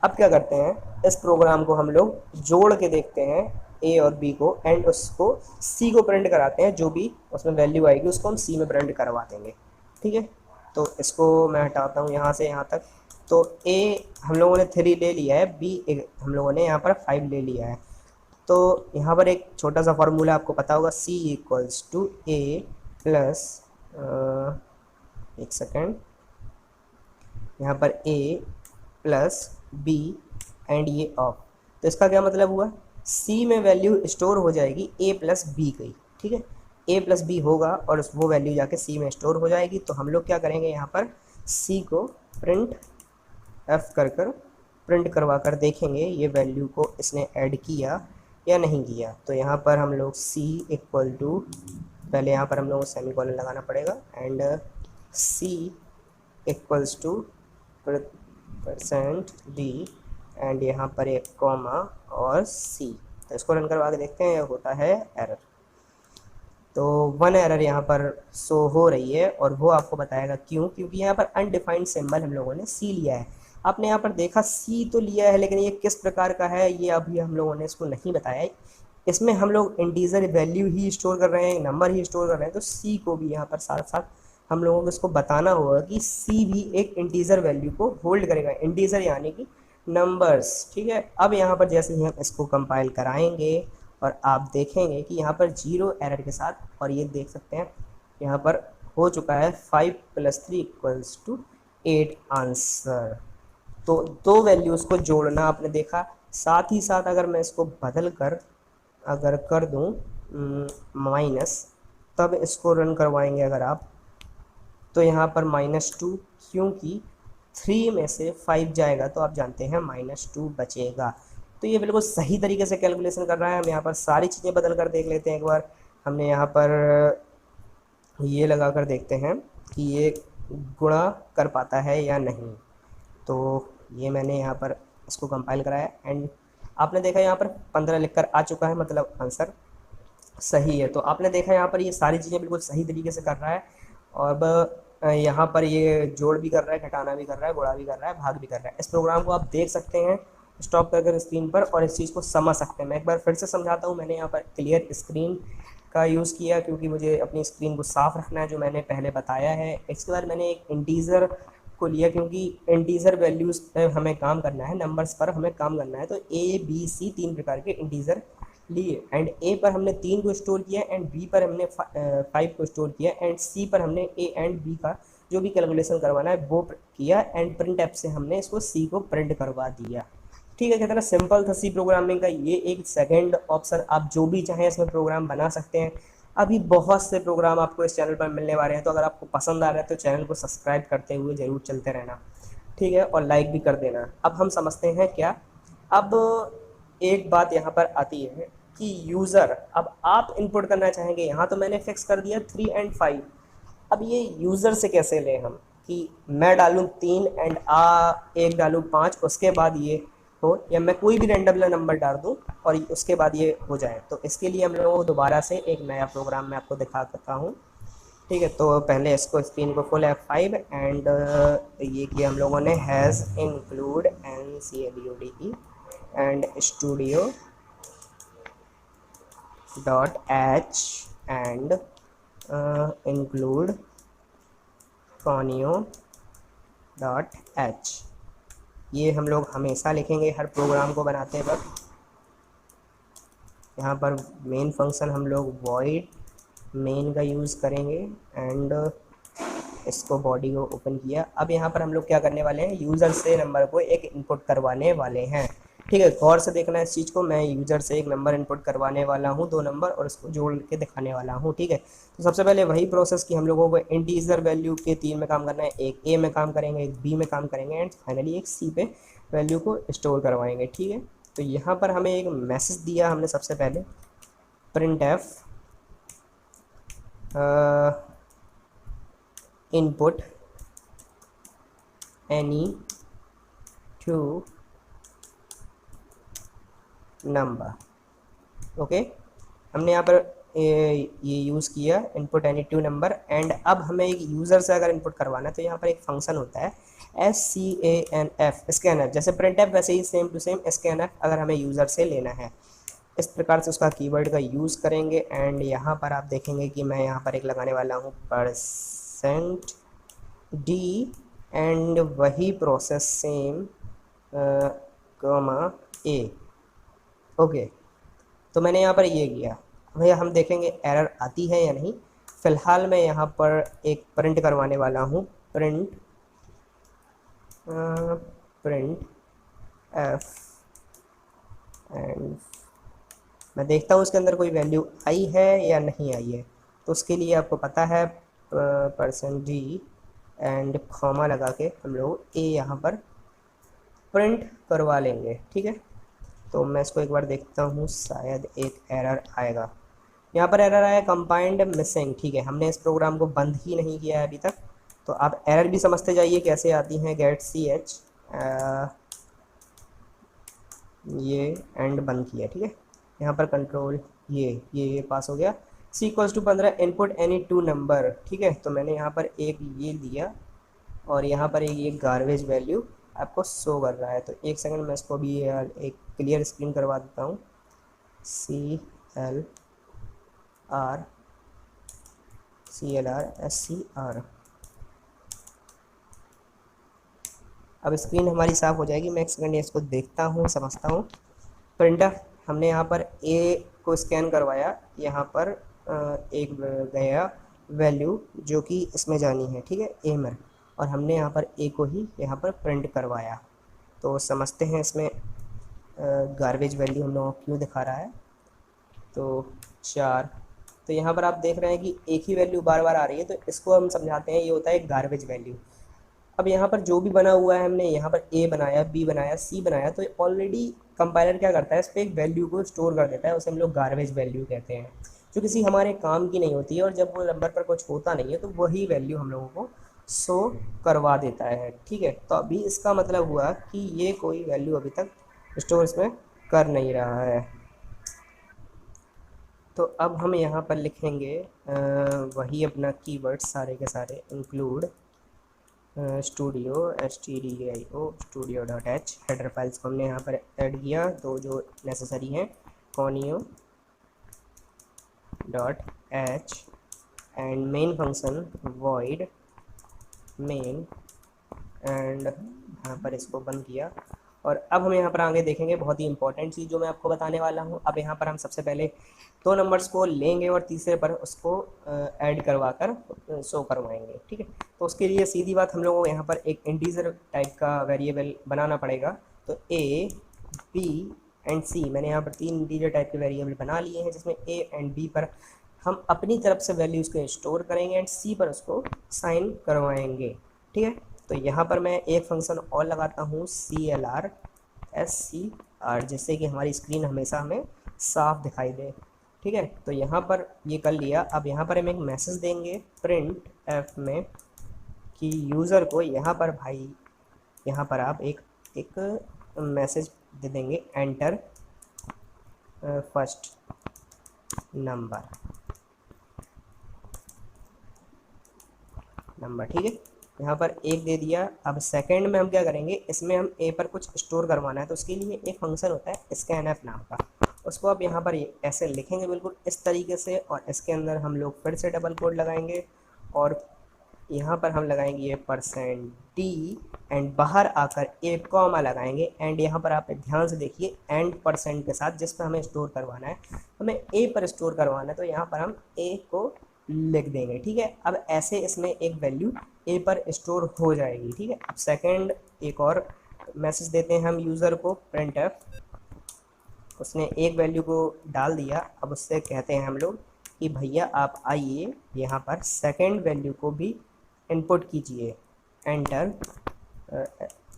अब क्या करते हैं, इस प्रोग्राम को हम लोग जोड़ के देखते हैं ए और बी को, एंड उसको सी को प्रिंट कराते हैं। जो भी उसमें वैल्यू आएगी उसको हम सी में प्रिंट करवा देंगे। ठीक है, तो इसको मैं हटाता हूँ यहाँ से यहाँ तक। तो ए हम लोगों ने 3 ले लिया है, बी हम लोगों ने यहाँ पर 5 ले लिया है। तो यहाँ पर एक छोटा सा फार्मूला आपको पता होगा, C equals to A plus, एक सेकेंड, यहाँ पर ए प्लस बी एंड ये ऑफ। तो इसका क्या मतलब हुआ, सी में वैल्यू स्टोर हो जाएगी ए प्लस बी की। ठीक है, ए प्लस बी होगा और वो वैल्यू जाके सी में स्टोर हो जाएगी। तो हम लोग क्या करेंगे, यहाँ पर सी को प्रिंट एफ कर प्रिंट करवा कर देखेंगे ये वैल्यू को इसने ऐड किया या नहीं किया। तो यहाँ पर हम लोग सी इक्वल टू, पहले यहाँ पर हम लोग को सेमीकोलन लगाना पड़ेगा, and C equals to percent D and यहाँ पर एक कॉमा और सी। तो इसको रन करवा के देखते हैं, होता है एरर। तो 1 एरर यहाँ पर शो हो रही है, और वो आपको बताएगा क्यों, क्योंकि यहाँ पर अनडिफाइंड सिंबल हम लोगों ने सी लिया है। आपने यहाँ पर देखा सी तो लिया है, लेकिन ये किस प्रकार का है ये अभी हम लोगों ने इसको नहीं बताया है। इसमें हम लोग इंटीजर वैल्यू ही स्टोर कर रहे हैं, नंबर ही स्टोर कर रहे हैं। तो सी को भी यहाँ पर साथ साथ हम लोगों को इसको बताना होगा कि सी भी एक इंटीजर वैल्यू को होल्ड करेगा, इंटीजर यानी कि नंबर्स। ठीक है, अब यहाँ पर जैसे ही हम इसको कंपाइल कराएंगे और आप देखेंगे कि यहाँ पर 0 एरर के साथ, और ये देख सकते हैं यहाँ पर हो चुका है 5 + 3 इक्वल्स टू 8 आंसर। तो 2 वैल्यूज़ को जोड़ना आपने देखा। साथ ही साथ अगर मैं इसको बदल कर अगर कर दूँ माइनस, तब इसको रन करवाएंगे अगर आप, तो यहाँ पर -2, क्योंकि 3 में से 5 जाएगा तो आप जानते हैं -2 बचेगा। तो ये बिल्कुल सही तरीके से कैलकुलेशन कर रहा है। हम यहाँ पर सारी चीज़ें बदल कर देख लेते हैं एक बार। हमने यहाँ पर ये लगा कर देखते हैं कि ये गुणा कर पाता है या नहीं। तो ये मैंने यहाँ पर इसको कंपाइल कराया, एंड आपने देखा यहाँ पर 15 लिखकर आ चुका है, मतलब आंसर सही है। तो आपने देखा यहाँ पर ये सारी चीज़ें बिल्कुल सही तरीके से कर रहा है। और अब यहाँ पर ये जोड़ भी कर रहा है, घटाना भी कर रहा है, गुणा भी कर रहा है, भाग भी कर रहा है। इस प्रोग्राम को आप देख सकते हैं स्टॉप कर स्क्रीन पर, और इस चीज़ को समझ सकते हैं। मैं एक बार फिर से समझाता हूँ। मैंने यहाँ पर क्लियर स्क्रीन का यूज़ किया, क्योंकि मुझे अपनी स्क्रीन को साफ़ रखना है, जो मैंने पहले बताया है। इसके बाद मैंने एक इंटीज़र को लिया, क्योंकि इंटीज़र वैल्यूज़ पर हमें काम करना है, नंबर्स पर हमें काम करना है। तो ए बी सी 3 प्रकार के इंटीज़र लिए, एंड ए पर हमने 3 को स्टोर किया, एंड बी पर हमने 5 को स्टोर किया, एंड सी पर हमने ए एंड बी का जो भी कैलकुलेशन करवाना है वो किया, एंड प्रिंट ऐप से हमने इसको सी को प्रिंट करवा दिया। ठीक है, कितना सिंपल था सी प्रोग्रामिंग का। ये एक सेकंड ऑप्शन, आप जो भी चाहें इसमें प्रोग्राम बना सकते हैं। अभी बहुत से प्रोग्राम आपको इस चैनल पर मिलने वाले हैं। तो अगर आपको पसंद आ रहा है तो चैनल को सब्सक्राइब करते हुए ज़रूर चलते रहना। ठीक है, और लाइक भी कर देना। अब हम समझते हैं क्या, अब एक बात यहाँ पर आती है कि यूज़र, अब आप इनपुट करना चाहेंगे। यहाँ तो मैंने फिक्स कर दिया 3 एंड 5। अब ये यूज़र से कैसे लें हम, कि मैं डालूँ 3 एंड एक डालूँ 5, उसके बाद ये हो, या मैं कोई भी रैंडम नंबर डाल दूँ और उसके बाद ये हो जाए। तो इसके लिए हम लोगों को दोबारा से एक नया प्रोग्राम मैं आपको दिखा सकता हूँ। ठीक है, तो पहले इसको स्क्रीन को फुल F5, एंड ये किया हम लोगों ने has include NCLUDE and studio .h and include conio .h। ये हम लोग हमेशा लिखेंगे हर प्रोग्राम को बनाते वक्त। यहाँ पर मेन फंक्शन हम लोग void मेन का यूज़ करेंगे, एंड इसको बॉडी को ओपन किया। अब यहाँ पर हम लोग क्या करने वाले हैं, यूज़र से नंबर को एक इनपुट करवाने वाले हैं। ठीक है, गौर से देखना है इस चीज़ को। मैं यूज़र से एक नंबर इनपुट करवाने वाला हूँ, 2 नंबर, और इसको जोड़ के दिखाने वाला हूँ। ठीक है, तो सबसे पहले वही प्रोसेस कि हम लोगों को इंटीजर वैल्यू के 3 में काम करना है। एक ए में काम करेंगे, एक बी में काम करेंगे, एंड फाइनली एक सी पे वैल्यू को स्टोर करवाएंगे। ठीक है, तो यहाँ पर हमें एक मैसेज दिया हमने सबसे पहले, print F input any two number. Okay, हमने यहाँ पर ये यूज़ किया input any two number. And अब हमें एक यूज़र से अगर इनपुट करवाना है तो यहाँ पर एक फंक्शन होता है SCANF, स्कैनर। जैसे प्रिंटफ वैसे ही सेम टू सेम स्कैनर अगर हमें यूज़र से लेना है। इस प्रकार से उसका कीवर्ड का यूज़ करेंगे। एंड यहाँ पर आप देखेंगे कि मैं यहाँ पर एक लगाने वाला हूँ %d एंड वही process same comma a। Okay, तो मैंने यहाँ पर ये किया। भैया हम देखेंगे एरर आती है या नहीं। फ़िलहाल मैं यहाँ पर एक प्रिंट करवाने वाला हूँ, प्रिंट f। एंड मैं देखता हूँ उसके अंदर कोई वैल्यू आई है या नहीं आई है। तो उसके लिए आपको पता है %d एंड कॉमा लगा के हम लोग a यहाँ पर प्रिंट करवा लेंगे। ठीक है, तो मैं इसको एक बार देखता हूँ, शायद एक एरर आएगा। यहाँ पर एरर आया कंपाइंड मिसिंग। ठीक है, हमने इस प्रोग्राम को बंद ही नहीं किया है अभी तक, तो आप एरर भी समझते जाइए कैसे आती हैं। गेट ch ये एंड बंद किया। ठीक है, यहाँ पर कंट्रोल ये पास हो गया। c = 15 input any two number. ठीक है, तो मैंने यहाँ पर एक ये दिया और यहाँ पर एक ये गार्बेज वैल्यू आपको शो कर रहा है। तो एक सेकंड मैं इसको भी एक क्लियर स्क्रीन करवा देता हूँ। CLR अब स्क्रीन हमारी साफ़ हो जाएगी। मैं एक सेकंड इसको देखता हूँ, समझता हूँ। प्रिंटर हमने यहाँ पर a को स्कैन करवाया, यहाँ पर एक गया वैल्यू जो कि इसमें जानी है। ठीक है, a में, और हमने यहाँ पर a को ही यहाँ पर प्रिंट करवाया। तो समझते हैं इसमें गार्बेज वैल्यू हम लोगों को क्यों दिखा रहा है। तो 4, तो यहाँ पर आप देख रहे हैं कि एक ही वैल्यू बार बार आ रही है, तो इसको हम समझाते हैं ये होता है गार्बेज वैल्यू। अब यहाँ पर जो भी बना हुआ है, हमने यहाँ पर a बनाया, b बनाया, c बनाया, तो ऑलरेडी कंपाइलर क्या करता है, इस पर एक वैल्यू को स्टोर कर देता है। उसे हम लोग गार्बेज वैल्यू कहते हैं, जो किसी हमारे काम की नहीं होती है। और जब वो नंबर पर कुछ होता नहीं है तो वही वैल्यू हम लोगों को शो करवा देता है। ठीक है, तो अभी इसका मतलब हुआ कि ये कोई वैल्यू अभी तक स्टोर इसमें कर नहीं रहा है। तो अब हम यहाँ पर लिखेंगे वही अपना कीवर्ड सारे के सारे, include studio studio.h। Header files को हमने यहाँ पर ऐड किया, तो जो नेसेसरी हैं conio.h and main function void main, and यहाँ पर इसको बंद किया। और अब हम यहाँ पर आगे देखेंगे बहुत ही इंपॉर्टेंट चीज़ जो मैं आपको बताने वाला हूँ। अब यहाँ पर हम सबसे पहले 2 नंबर्स को लेंगे और तीसरे पर उसको ऐड करवा कर शो करवाएंगे। ठीक है, तो उसके लिए सीधी बात हम लोगों को यहाँ पर एक इंटीजर टाइप का वेरिएबल बनाना पड़ेगा। तो a, b एंड c, मैंने यहाँ पर 3 इंटीजर टाइप के वेरिएबल बना लिए हैं, जिसमें a एंड b पर हम अपनी तरफ से वैल्यूज़ को स्टोर करेंगे एंड c पर उसको साइन करवाएंगे। ठीक है, तो यहाँ पर मैं एक फंक्शन और लगाता हूँ CLR SCR, जिससे कि हमारी स्क्रीन हमेशा हमें साफ दिखाई दे। ठीक है, तो यहाँ पर ये कर लिया। अब यहाँ पर हम एक मैसेज देंगे प्रिंट f में कि यूज़र को यहाँ पर भाई, यहाँ पर आप एक मैसेज दे देंगे, एंटर फर्स्ट नंबर। ठीक है, यहाँ पर एक दे दिया। अब सेकंड में हम क्या करेंगे, इसमें हम a पर कुछ स्टोर करवाना है, तो उसके लिए एक फंक्शन होता है scanf नाम का। उसको अब यहाँ पर ऐसे लिखेंगे बिल्कुल इस तरीके से, और इसके अंदर हम लोग फिर से डबल कोड लगाएंगे और यहाँ पर हम लगाएंगे ये %d एंड बाहर आकर एक कॉमा लगाएंगे। एंड यहाँ पर आप ध्यान से देखिए एंड % के साथ, जिस पर हमें स्टोर करवाना है, हमें a पर स्टोर करवाना है, तो यहाँ पर हम a को लिख देंगे। ठीक है, अब ऐसे इसमें एक वैल्यू a पर स्टोर हो जाएगी। ठीक है, अब सेकंड एक और मैसेज देते हैं हम यूज़र को, printf। उसने एक वैल्यू को डाल दिया। अब उससे कहते हैं हम लोग कि भैया आप आइए यहाँ पर सेकंड वैल्यू को भी इनपुट कीजिए, एंटर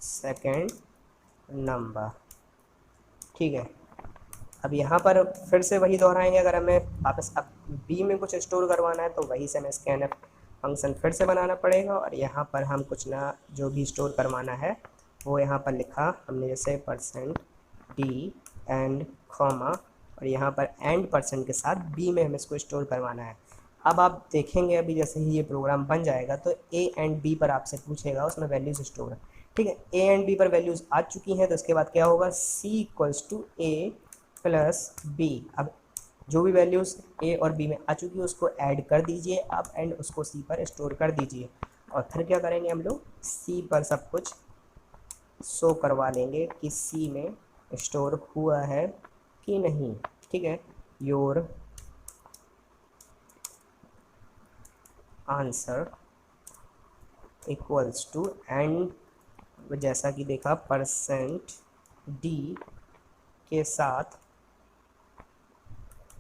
सेकंड नंबर। ठीक है, अब यहाँ पर फिर से वही दोहराएंगे। अगर हमें वापस अब b में कुछ स्टोर करवाना है तो वही से मैं स्कैनफ फंक्शन फिर से बनाना पड़ेगा और यहाँ पर हम कुछ ना जो भी स्टोर करवाना है वो यहाँ पर लिखा हमने, जैसे परसेंट डी एंड कॉमा और यहाँ पर एंड परसेंट के साथ बी में हमें इसको स्टोर करवाना है। अब आप देखेंगे अभी जैसे ही ये प्रोग्राम बन जाएगा तो ए एंड बी पर आपसे पूछेगा, उसमें वैल्यूज स्टोर है, ठीक है। ए एंड बी पर वैल्यूज आ चुकी हैं तो इसके बाद क्या होगा, C equals to A plus B. अब जो भी वैल्यूज़ ए और बी में आ चुकी है उसको ऐड कर दीजिए आप एंड उसको सी पर स्टोर कर दीजिए और फिर क्या करेंगे, हम लोग सी पर सब कुछ शो करवा लेंगे कि सी में स्टोर हुआ है कि नहीं, ठीक है। Your answer equals to and जैसा कि देखा परसेंट डी के साथ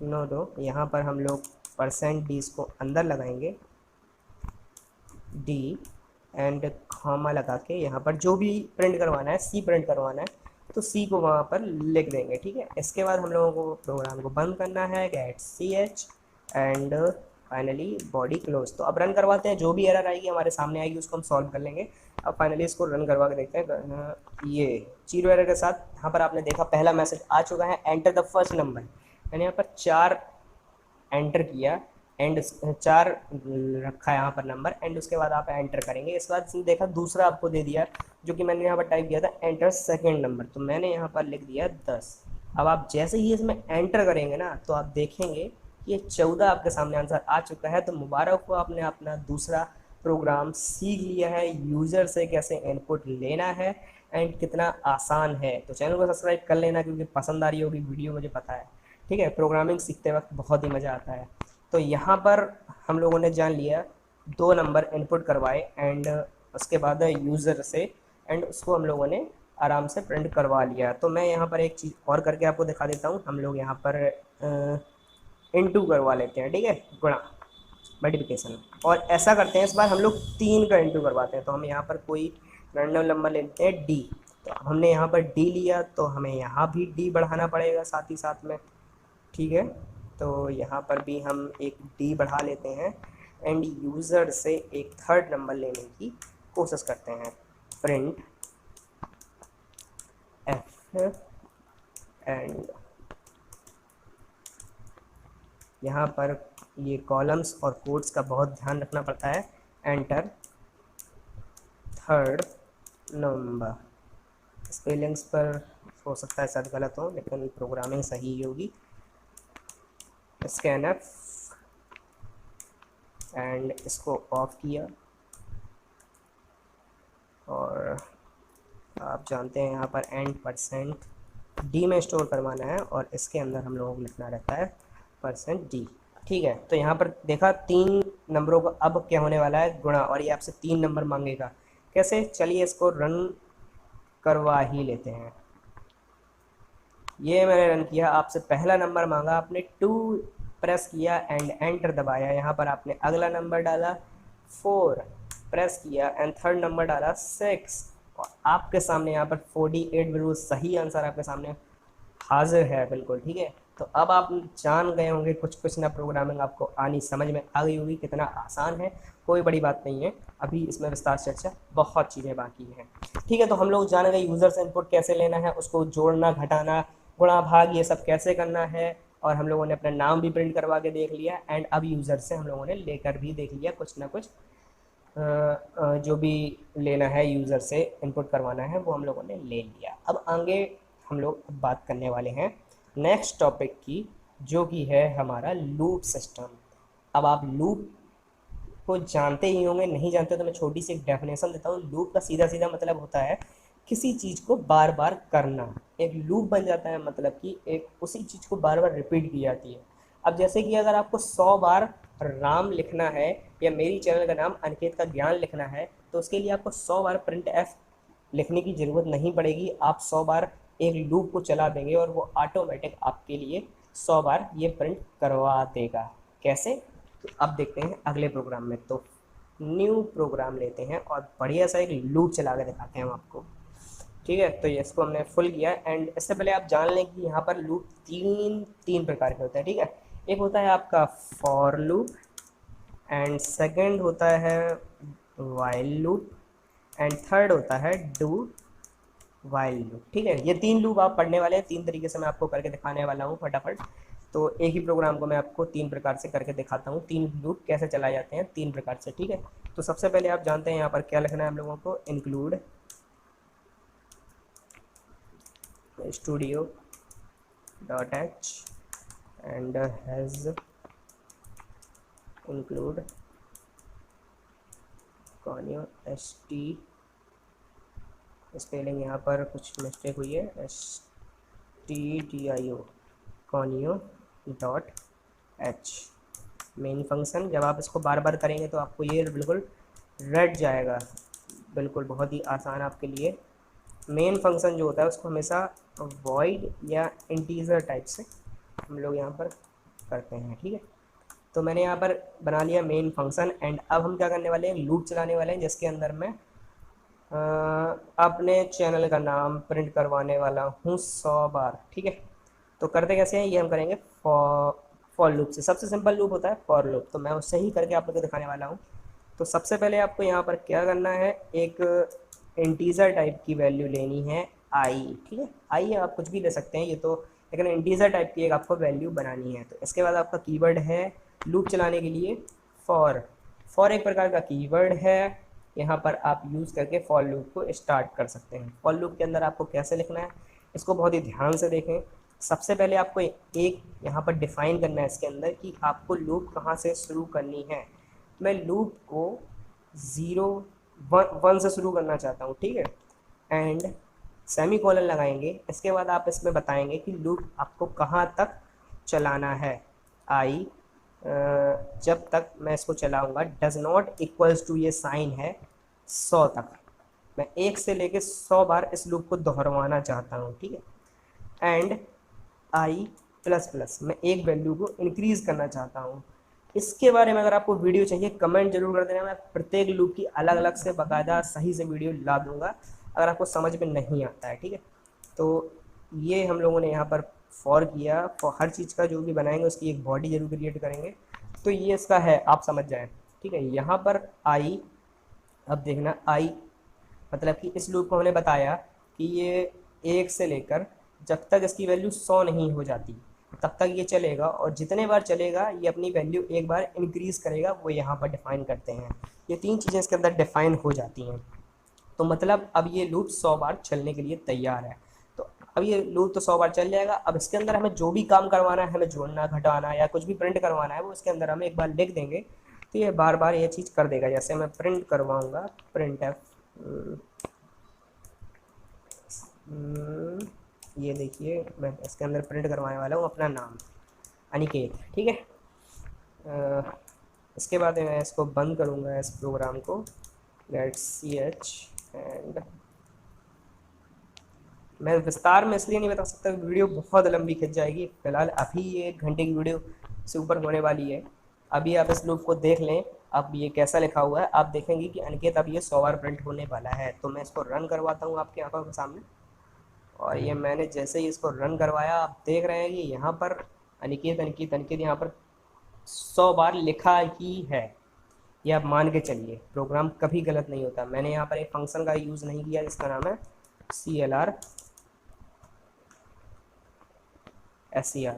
नो यहाँ पर हम लोग परसेंट डी को अंदर लगाएंगे, डी एंड कॉमा लगा के यहाँ पर जो भी प्रिंट करवाना है, सी प्रिंट करवाना है तो सी को वहाँ पर लिख देंगे, ठीक है। इसके बाद हम लोगों को प्रोग्राम को बंद करना है, get C H and finally body close. तो अब रन करवाते हैं, जो भी एरर आएगी हमारे सामने आएगी उसको हम सॉल्व कर लेंगे। अब फाइनली इसको रन करवा के देखते हैं। ये 0 एरर के साथ यहाँ पर आपने देखा पहला मैसेज आ चुका है, एंटर द फर्स्ट नंबर। मैंने यहाँ पर 4 एंटर किया एंड 4 रखा है यहाँ पर नंबर एंड उसके बाद आप एंटर करेंगे। इसके बाद इसने देखा दूसरा आपको दे दिया जो कि मैंने यहाँ पर टाइप किया था एंटर सेकंड नंबर, तो मैंने यहाँ पर लिख दिया 10। अब आप जैसे ही इसमें एंटर करेंगे ना तो आप देखेंगे कि ये 14 आपके सामने आंसर आ चुका है। तो मुबारक हो, आपने अपना दूसरा प्रोग्राम सीख लिया है, यूज़र से कैसे इनपुट लेना है एंड कितना आसान है। तो चैनल को सब्सक्राइब कर लेना क्योंकि पसंद आ रही होगी वीडियो, मुझे पता है, ठीक है। प्रोग्रामिंग सीखते वक्त बहुत ही मज़ा आता है। तो यहाँ पर हम लोगों ने जान लिया 2 नंबर इनपुट करवाए एंड उसके बाद यूज़र से एंड उसको हम लोगों ने आराम से प्रिंट करवा लिया। तो मैं यहाँ पर एक चीज़ और करके आपको दिखा देता हूँ। हम लोग यहाँ पर इनटू करवा लेते हैं, ठीक है, गुणा मल्टीप्लिकेशन, और ऐसा करते हैं इस बार हम लोग 3 का इनटू करवाते हैं। तो हम यहाँ पर कोई रैंडम नंबर लेते हैं डी, तो हमने यहाँ पर डी लिया तो हमें यहाँ भी डी बढ़ाना पड़ेगा साथ ही साथ में, ठीक है। तो यहाँ पर भी हम एक डी बढ़ा लेते हैं एंड यूज़र से एक थर्ड नंबर लेने की कोशिश करते हैं, प्रिंट एफ एंड यहाँ पर ये कॉलम्स और कोड्स का बहुत ध्यान रखना पड़ता है, एंटर थर्ड नंबर। स्पेलिंग्स पर हो सकता है शायद गलत हो लेकिन प्रोग्रामिंग सही होगी। स्कैनर एंड इसको ऑफ किया और आप जानते हैं यहाँ पर एंड परसेंट डी में स्टोर करवाना है और इसके अंदर हम लोगों को लिखना रहता है परसेंट डी, ठीक है। तो यहाँ पर देखा 3 नंबरों का अब क्या होने वाला है, गुणा, और ये आपसे 3 नंबर मांगेगा। कैसे, चलिए इसको रन करवा ही लेते हैं। ये मैंने रन किया, आपसे पहला नंबर मांगा, आपने 2 प्रेस किया एंड एंटर दबाया। यहाँ पर आपने अगला नंबर डाला 4, प्रेस किया एंड थर्ड नंबर डाला 6 और आपके सामने यहाँ पर 48 बिल्कुल सही आंसर आपके सामने हाजिर है, बिल्कुल, ठीक है। तो अब आप जान गए होंगे कुछ ना प्रोग्रामिंग आपको आनी समझ में आ गई होगी, कितना आसान है, कोई बड़ी बात नहीं है। अभी इसमें विस्तार से चर्चा बहुत चीज़ें बाकी हैं, ठीक है। तो हम लोग जान गए यूज़र से इनपुट कैसे लेना है, उसको जोड़ना, घटाना, गुणा, भाग, ये सब कैसे करना है, और हम लोगों ने अपना नाम भी प्रिंट करवा के देख लिया एंड अब यूज़र से हम लोगों ने लेकर भी देख लिया कुछ ना कुछ जो भी लेना है यूज़र से इनपुट करवाना है वो हम लोगों ने ले लिया। अब आगे हम लोग बात करने वाले हैं नेक्स्ट टॉपिक की, जो कि है हमारा लूप सिस्टम। अब आप लूप को जानते ही होंगे, नहीं जानते तो मैं छोटी सी एक डेफिनेशन देता हूँ। लूप का सीधा सीधा मतलब होता है किसी चीज़ को बार बार करना। एक लूप बन जाता है मतलब कि एक उसी चीज़ को बार बार रिपीट की जाती है। अब जैसे कि अगर आपको 100 बार राम लिखना है या मेरी चैनल का नाम अनिकेत का ज्ञान लिखना है तो उसके लिए आपको 100 बार प्रिंट एफ लिखने की ज़रूरत नहीं पड़ेगी। आप 100 बार एक लूप को चला देंगे और वो ऑटोमेटिक आपके लिए 100 बार ये प्रिंट करवा देगा। कैसे, तो अब देखते हैं अगले प्रोग्राम में। तो न्यू प्रोग्राम लेते हैं और बढ़िया सा एक लूप चला के दिखाते हैं हम आपको, ठीक है। तो ये इसको हमने फुल किया एंड इससे पहले आप जान लें कि यहाँ पर लूप तीन प्रकार के होते हैं, ठीक है। एक होता है आपका फॉर लूप, एंड सेकंड होता है वाइल लूप, एंड थर्ड होता है डू वाइल लूप। ठीक है, ये 3 लूप आप पढ़ने वाले हैं। 3 तरीके से मैं आपको करके दिखाने वाला हूँ फटाफट। तो एक ही प्रोग्राम को मैं आपको 3 प्रकार से करके दिखाता हूँ, 3 लूप कैसे चलाए जाते हैं 3 प्रकार से। ठीक है, तो सबसे पहले आप जानते हैं यहाँ पर क्या लिखना है हम लोगों को, include studio dot H and has include conio S T, spelling यहाँ पर कुछ मिस्टेक हुई है, STDIO conio dot H main function. जब आप इसको बार बार करेंगे तो आपको ये बिल्कुल रट जाएगा, बिल्कुल बहुत ही आसान आपके लिए। मेन फंक्शन जो होता है उसको हमेशा वॉइड या इंटीजर टाइप से हम लोग यहाँ पर करते हैं। ठीक है, तो मैंने यहाँ पर बना लिया मेन फंक्शन। एंड अब हम क्या करने वाले हैं, लूप चलाने वाले हैं जिसके अंदर मैं अपने चैनल का नाम प्रिंट करवाने वाला हूँ 100 बार। ठीक है, तो करते कैसे हैं, ये हम करेंगे फॉर लूप से। सबसे सिंपल लूप होता है फॉर लूप, तो मैं उससे ही करके आप लोग को दिखाने वाला हूँ। तो सबसे पहले आपको यहाँ पर क्या करना है, एक इंटीजर टाइप की वैल्यू लेनी है आई। ठीक है, आई आप कुछ भी ले सकते हैं ये तो, लेकिन इंटीजर टाइप की एक आपको वैल्यू बनानी है। तो इसके बाद आपका कीवर्ड है लूप चलाने के लिए फॉर। फॉर एक प्रकार का कीवर्ड है, यहाँ पर आप यूज़ करके फॉर लूप को स्टार्ट कर सकते हैं। फॉर लूप के अंदर आपको कैसे लिखना है इसको बहुत ही ध्यान से देखें। सबसे पहले आपको एक यहाँ पर डिफाइन करना है इसके अंदर कि आपको लूप कहाँ से शुरू करनी है। मैं लूप को 1 से शुरू करना चाहता हूँ। ठीक है, एंड सेमी कॉलन लगाएंगे। इसके बाद आप इसमें बताएंगे कि लूप आपको कहाँ तक चलाना है। आई जब तक मैं इसको चलाऊंगा, डज नॉट इक्वल्स टू, ये साइन है 100 तक। मैं 1 से लेके 100 बार इस लूप को दोहरवाना चाहता हूँ। ठीक है, एंड आई प्लस प्लस, मैं एक वैल्यू को इंक्रीज करना चाहता हूँ। इसके बारे में अगर आपको वीडियो चाहिए कमेंट जरूर कर देना, मैं प्रत्येक लूप की अलग अलग से बाकायदा सही से वीडियो ला दूंगा अगर आपको समझ में नहीं आता है। ठीक है, तो ये हम लोगों ने यहाँ पर फॉर किया। फॉर हर चीज़ का जो भी बनाएंगे उसकी एक बॉडी जरूर क्रिएट करेंगे। तो ये इसका है, आप समझ जाएं। ठीक है, यहाँ पर आई, अब देखना आई मतलब कि इस लूप को हमने बताया कि ये 1 से लेकर जब तक इसकी वैल्यू 100 नहीं हो जाती तब तक ये चलेगा, और जितने बार चलेगा ये अपनी वैल्यू एक बार इंक्रीज़ करेगा, वो यहाँ पर डिफाइन करते हैं। ये 3 चीज़ें इसके अंदर डिफाइन हो जाती हैं। तो मतलब अब ये लूप 100 बार चलने के लिए तैयार है। तो अब ये लूप तो 100 बार चल जाएगा। अब इसके अंदर हमें जो भी काम करवाना है, हमें जोड़ना घटाना या कुछ भी प्रिंट करवाना है, वो इसके अंदर हम एक बार लिख देंगे तो ये बार बार ये चीज़ कर देगा। जैसे मैं प्रिंट करवाऊँगा प्रिंट एफ, ये देखिए मैं इसके अंदर प्रिंट करवाने वाला हूँ अपना नाम अनिकेत। ठीक है, इसके बाद मैं इसको बंद करूँगा इस प्रोग्राम को, लेट्स सी एच। एंड मैं विस्तार में इसलिए नहीं बता सकता, वीडियो बहुत लंबी खिंच जाएगी। फिलहाल अभी ये 1 घंटे की वीडियो से ऊपर होने वाली है। अभी आप इस लूप को देख लें, अब ये कैसा लिखा हुआ है आप देखेंगे कि अनिकेत अब ये 100 बार प्रिंट होने वाला है। तो मैं इसको रन करवाता हूँ आपकी आंखों के सामने, और ये मैंने जैसे ही इसको रन करवाया आप देख रहे हैं कि यहाँ पर अनिकेत अनिकेत अनिकेत यहाँ पर 100 बार लिखा ही है। ये आप मान के चलिए, प्रोग्राम कभी गलत नहीं होता। मैंने यहाँ पर एक फंक्शन का यूज़ नहीं किया जिसका नाम है CLR SCR।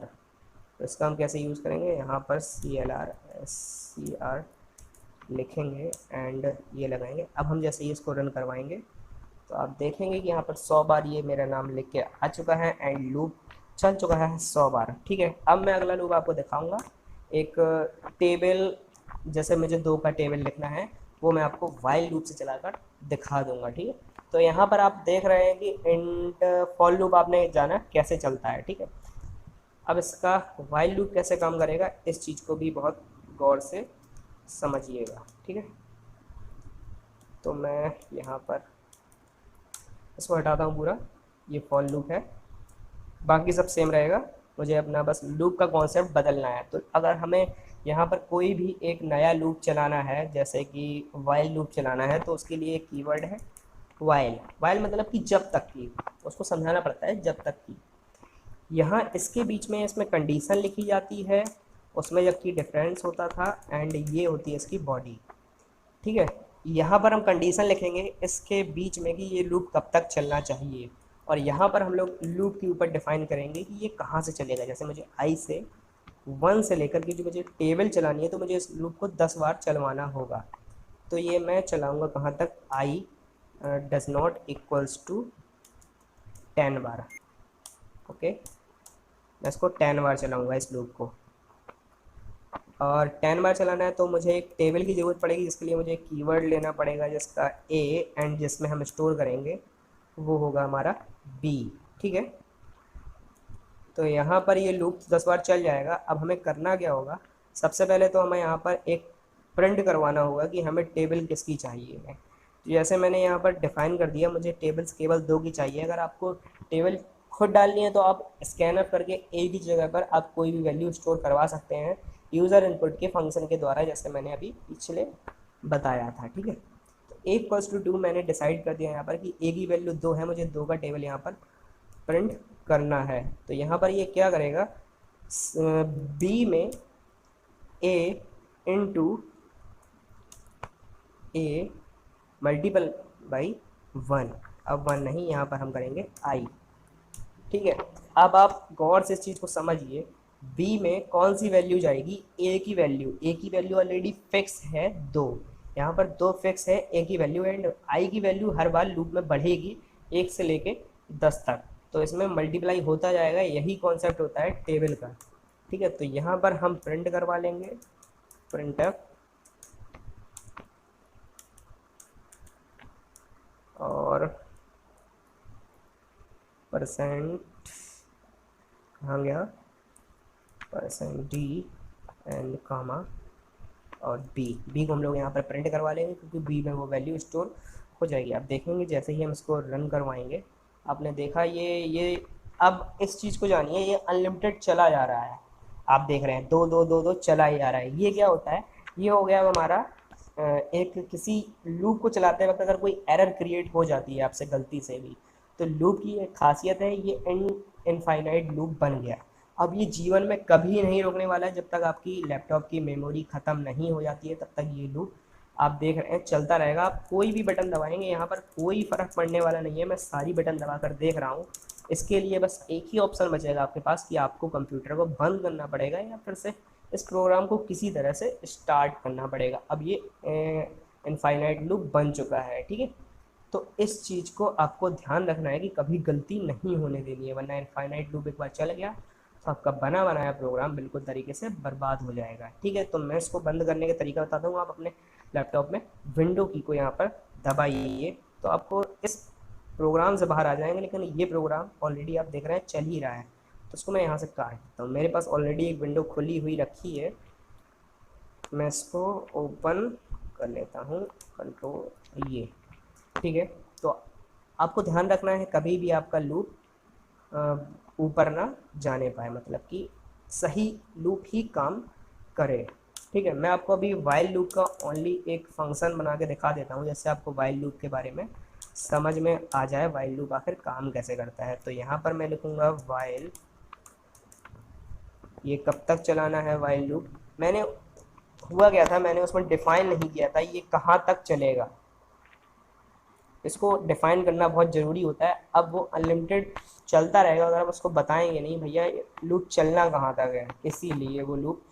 तो इसका हम कैसे यूज़ करेंगे, यहाँ पर CLR SCR लिखेंगे एंड ये लगाएंगे। अब हम जैसे ही इसको रन करवाएंगे तो आप देखेंगे कि यहाँ पर 100 बार ये मेरा नाम लिख के आ चुका है एंड लूप चल चुका है 100 बार। ठीक है, अब मैं अगला लूप आपको दिखाऊंगा। एक टेबल, जैसे मुझे 2 का टेबल लिखना है वो मैं आपको वाइल लूप से चलाकर दिखा दूंगा। ठीक है, तो यहाँ पर आप देख रहे हैं कि इंट फॉर लूप आपने जाना कैसे चलता है। ठीक है, अब इसका वाइल लूप कैसे काम करेगा इस चीज़ को भी बहुत गौर से समझिएगा। ठीक है, तो मैं यहाँ पर इसको हटाता हूँ पूरा, ये फॉर लूप है, बाकी सब सेम रहेगा। मुझे अपना बस लूप का कॉन्सेप्ट बदलना है। तो अगर हमें यहाँ पर कोई भी एक नया लूप चलाना है, जैसे कि वाइल लूप चलाना है, तो उसके लिए एक कीवर्ड है वाइल। वाइल मतलब कि जब तक की, उसको समझाना पड़ता है जब तक की। यहाँ इसके बीच में इसमें कंडीशन लिखी जाती है उसमें जबकि डिफरेंस होता था, एंड ये होती है इसकी बॉडी। ठीक है, यहाँ पर हम कंडीशन लिखेंगे इसके बीच में कि ये लूप कब तक चलना चाहिए, और यहाँ पर हम लोग लूप के ऊपर डिफाइन करेंगे कि ये कहाँ से चलेगा। जैसे मुझे आई से 1 से लेकर के जो मुझे टेबल चलानी है, तो मुझे इस लूप को 10 बार चलवाना होगा। तो ये मैं चलाऊँगा कहाँ तक, I does not equals to 10 बार। ओके, मैं इसको 10 बार चलाऊँगा इस लूप को, और 10 बार चलाना है तो मुझे एक टेबल की ज़रूरत पड़ेगी, जिसके लिए मुझे एक कीवर्ड लेना पड़ेगा जिसका ए, एंड जिसमें हम स्टोर करेंगे वो होगा हमारा बी। ठीक है, तो यहाँ पर ये लूप 10 बार चल जाएगा। अब हमें करना क्या होगा, सबसे पहले तो हमें यहाँ पर एक प्रिंट करवाना होगा कि हमें टेबल किसकी चाहिए है। तो जैसे मैंने यहाँ पर डिफाइन कर दिया, मुझे टेबल्स केवल 2 की चाहिए। अगर आपको टेबल खुद डालनी है तो आप स्कैनर करके एक ही जगह पर आप कोई भी वैल्यू स्टोर करवा सकते हैं यूज़र इनपुट के फंक्शन के द्वारा, जैसे मैंने अभी पिछले बताया था। ठीक है, तो a = 2 मैंने डिसाइड कर दिया यहाँ पर कि a की वैल्यू 2 है, मुझे 2 का टेबल यहाँ पर प्रिंट करना है। तो यहाँ पर ये क्या करेगा, b में a into a multiple by 1। अब 1 नहीं, यहाँ पर हम करेंगे i। ठीक है, अब आप गौर से इस चीज़ को समझिए, b में कौन सी वैल्यू जाएगी, a की वैल्यू। a की वैल्यू ऑलरेडी फिक्स है 2, यहाँ पर 2 फिक्स है a की वैल्यू, एंड i की वैल्यू हर बार लूप में बढ़ेगी 1 से लेके 10 तक, तो इसमें मल्टीप्लाई होता जाएगा। यही कॉन्सेप्ट होता है टेबल का। ठीक है, तो यहाँ पर हम प्रिंट करवा लेंगे, प्रिंटफ, और परसेंट कहाँ गया, %d एंड कामा और b को हम लोग यहाँ पर प्रिंट करवा लेंगे, क्योंकि b में वो वैल्यू स्टोर हो जाएगी। आप देखेंगे जैसे ही हम इसको रन करवाएंगे, आपने देखा ये अब इस चीज़ को जानिए, ये अनलिमिटेड चला जा रहा है। आप देख रहे हैं 2 2 2 2 चला ही जा रहा है। ये क्या होता है, ये हो गया हमारा एक किसी लूप को चलाते वक्त अगर कोई एरर क्रिएट हो जाती है आपसे गलती से भी, तो लूप की एक खासियत है, ये इनफाइनाइट लूप बन गया। अब ये जीवन में कभी नहीं रुकने वाला है, जब तक आपकी लैपटॉप की मेमोरी ख़त्म नहीं हो जाती है तब तक ये लूप आप देख रहे हैं चलता रहेगा। आप कोई भी बटन दबाएंगे, यहाँ पर कोई फ़र्क पड़ने वाला नहीं है। मैं सारी बटन दबा कर देख रहा हूँ। इसके लिए बस एक ही ऑप्शन बचेगा आपके पास कि आपको कंप्यूटर को बंद करना पड़ेगा, या फिर से इस प्रोग्राम को किसी तरह से स्टार्ट करना पड़ेगा। अब ये इनफाइनाइट लूप बन चुका है। ठीक है, तो इस चीज़ को आपको ध्यान रखना है कि कभी गलती नहीं होने देनी है, वरना इनफाइनाइट लूप एक बार चल गया तो आपका बना बनाया प्रोग्राम बिल्कुल तरीके से बर्बाद हो जाएगा। ठीक है, तो मैं इसको बंद करने का तरीका बताता हूँ। आप अपने लैपटॉप में विंडो की को यहाँ पर दबाइए, तो आपको इस प्रोग्राम से बाहर आ जाएंगे, लेकिन ये प्रोग्राम ऑलरेडी आप देख रहे हैं चल ही रहा है। तो उसको मैं यहाँ से काट देता हूँ। मेरे पास ऑलरेडी एक विंडो खुली हुई रखी है, मैं इसको ओपन कर लेता हूँ, कंट्रोल ये। ठीक है, तो आपको ध्यान रखना है कभी भी आपका लूप ऊपर ना जाने पाए, मतलब कि सही लूप ही काम करे। ठीक है, मैं आपको अभी वाइल लूप का ओनली एक फंक्शन बना के दिखा देता हूँ, जैसे आपको वाइल लूप के बारे में समझ में आ जाए, वाइल लूप आखिर काम कैसे करता है। तो यहाँ पर मैं लिखूँगा वाइल, ये कब तक चलाना है वाइल लूप। मैंने हुआ क्या था, मैंने उसमें डिफाइन नहीं किया था ये कहाँ तक चलेगा, इसको डिफाइन करना बहुत ज़रूरी होता है। अब वो अनलिमिटेड चलता रहेगा, अगर आप उसको बताएंगे नहीं भैया लूप चलना कहाँ तक है, इसीलिए वो लूप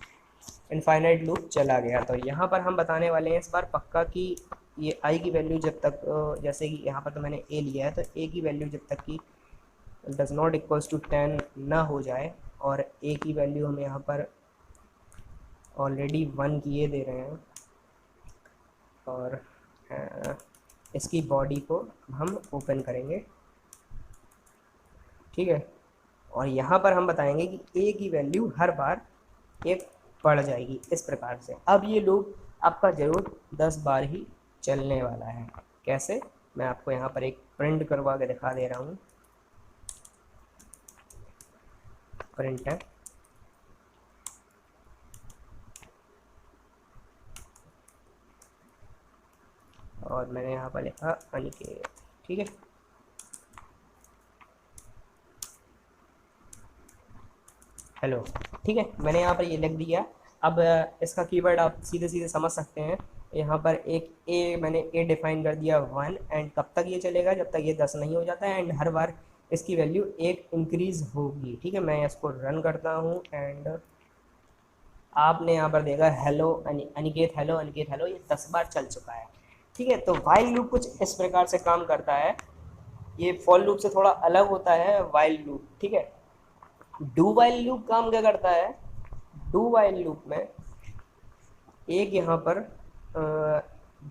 इनफाइनाइट लूप चला गया। तो यहाँ पर हम बताने वाले हैं इस बार पक्का कि ये आई की वैल्यू जब तक, जैसे कि यहाँ पर तो मैंने ए लिया है, तो ए की वैल्यू जब तक कि डज नॉट इक्वल्स टू 10 ना हो जाए, और ए की वैल्यू हम यहाँ पर ऑलरेडी 1 किए दे रहे हैं, और इसकी बॉडी को हम ओपन करेंगे। ठीक है, और यहाँ पर हम बताएंगे कि ए की वैल्यू हर बार एक बढ़ जाएगी इस प्रकार से। अब ये लूप आपका ज़रूर 10 बार ही चलने वाला है। कैसे, मैं आपको यहाँ पर एक प्रिंट करवा के दिखा दे रहा हूँ। प्रिंट है, और मैंने यहाँ पर लिखा अनिकेत। ठीक है, हेलो। ठीक है, मैंने यहाँ पर ये लिख दिया अब इसका कीवर्ड आप सीधे सीधे समझ सकते हैं। यहाँ पर एक मैंने ए डिफाइन कर दिया 1, एंड कब तक ये चलेगा, जब तक ये 10 नहीं हो जाता है, एंड हर बार इसकी वैल्यू 1 इंक्रीज होगी। ठीक है, मैं इसको रन करता हूँ एंड आपने यहाँ पर देखा hello Aniket, hello Aniket, hello, ये 10 बार चल चुका है। ठीक है, तो वाइल लूप कुछ इस प्रकार से काम करता है। ये फॉर लूप से थोड़ा अलग होता है वाइल लूप। ठीक है, डू वाइल लूप काम क्या करता है? डू वाइल लूप में एक यहाँ पर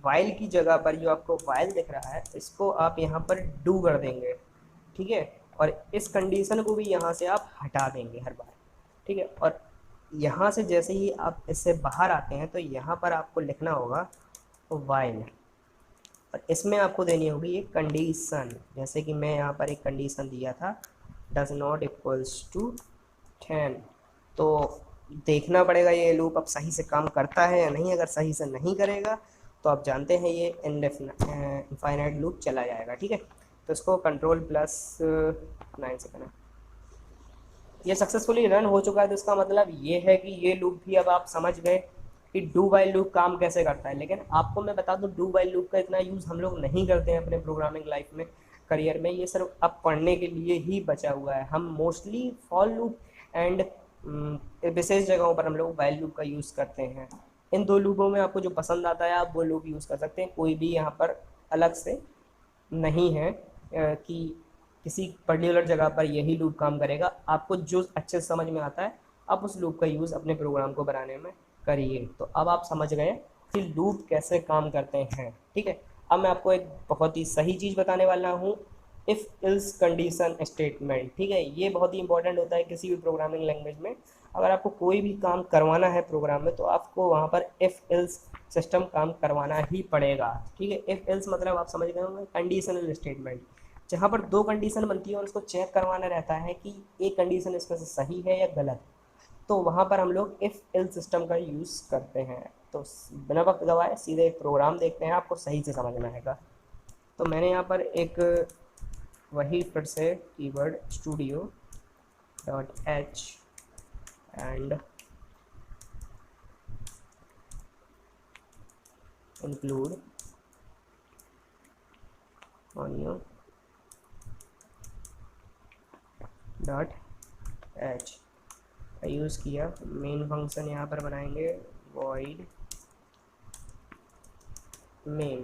वाइल की जगह पर जो आपको वाइल दिख रहा है, इसको आप यहाँ पर डू कर देंगे। ठीक है, और इस कंडीशन को भी यहाँ से आप हटा देंगे हर बार। ठीक है, और यहाँ से जैसे ही आप इससे बाहर आते हैं तो यहाँ पर आपको लिखना होगा वाइल, और इसमें आपको देनी होगी एक कंडीशन। जैसे कि मैं यहाँ पर एक कंडीशन दिया था, डज नॉट इक्वल्स टू 10। तो देखना पड़ेगा ये लूप अब सही से काम करता है या नहीं। अगर सही से नहीं करेगा तो आप जानते हैं ये इनफाइनाइट लूप चला जाएगा। ठीक है, तो इसको Ctrl+9 से करना। ये सक्सेसफुली रन हो चुका है, तो इसका मतलब ये है कि ये लूप भी अब आप समझ गए कि डू वाइल लूप काम कैसे करता है। लेकिन आपको मैं बता दूं, डू वाइल लूप का इतना यूज़ हम लोग नहीं करते हैं अपने प्रोग्रामिंग लाइफ में, करियर में। ये सिर्फ अब पढ़ने के लिए ही बचा हुआ है। हम मोस्टली फॉर लूप एंड विशेष जगहों पर हम लोग वाइल लूप का यूज़ करते हैं। इन दो लूपों में आपको जो पसंद आता है आप वो लूप यूज़ कर सकते हैं। कोई भी यहाँ पर अलग से नहीं है कि किसी पर्टिकुलर जगह पर यही लूप काम करेगा। आपको जो अच्छे से समझ में आता है आप उस लूप का यूज़ अपने प्रोग्राम को बनाने में करिए। तो अब आप समझ गए कि लूप कैसे काम करते हैं। ठीक है, अब मैं आपको एक बहुत ही सही चीज़ बताने वाला हूँ, इफ़ इल्स कंडीशन स्टेटमेंट। ठीक है, ये बहुत ही इंपॉर्टेंट होता है किसी भी प्रोग्रामिंग लैंग्वेज में। अगर आपको कोई भी काम करवाना है प्रोग्राम में तो आपको वहाँ पर इफ़ इल्स सिस्टम काम करवाना ही पड़ेगा। ठीक है, इफ़ इल्स मतलब आप समझ गए होंगे कंडीशनल स्टेटमेंट, जहाँ पर दो कंडीशन बनती है और उसको चेक करवाना रहता है कि एक कंडीशन इसमें से सही है या गलत। तो वहाँ पर हम लोग इफ़ इल सिस्टम का यूज़ करते हैं। तो बिना वक्त गवाए सीधे एक प्रोग्राम देखते हैं, आपको सही से समझ में आएगा। तो मैंने यहाँ पर एक वही फिर से keyword studio.h and include onio.h का यूज़ किया। मेन फंक्शन यहाँ पर बनाएंगे void main।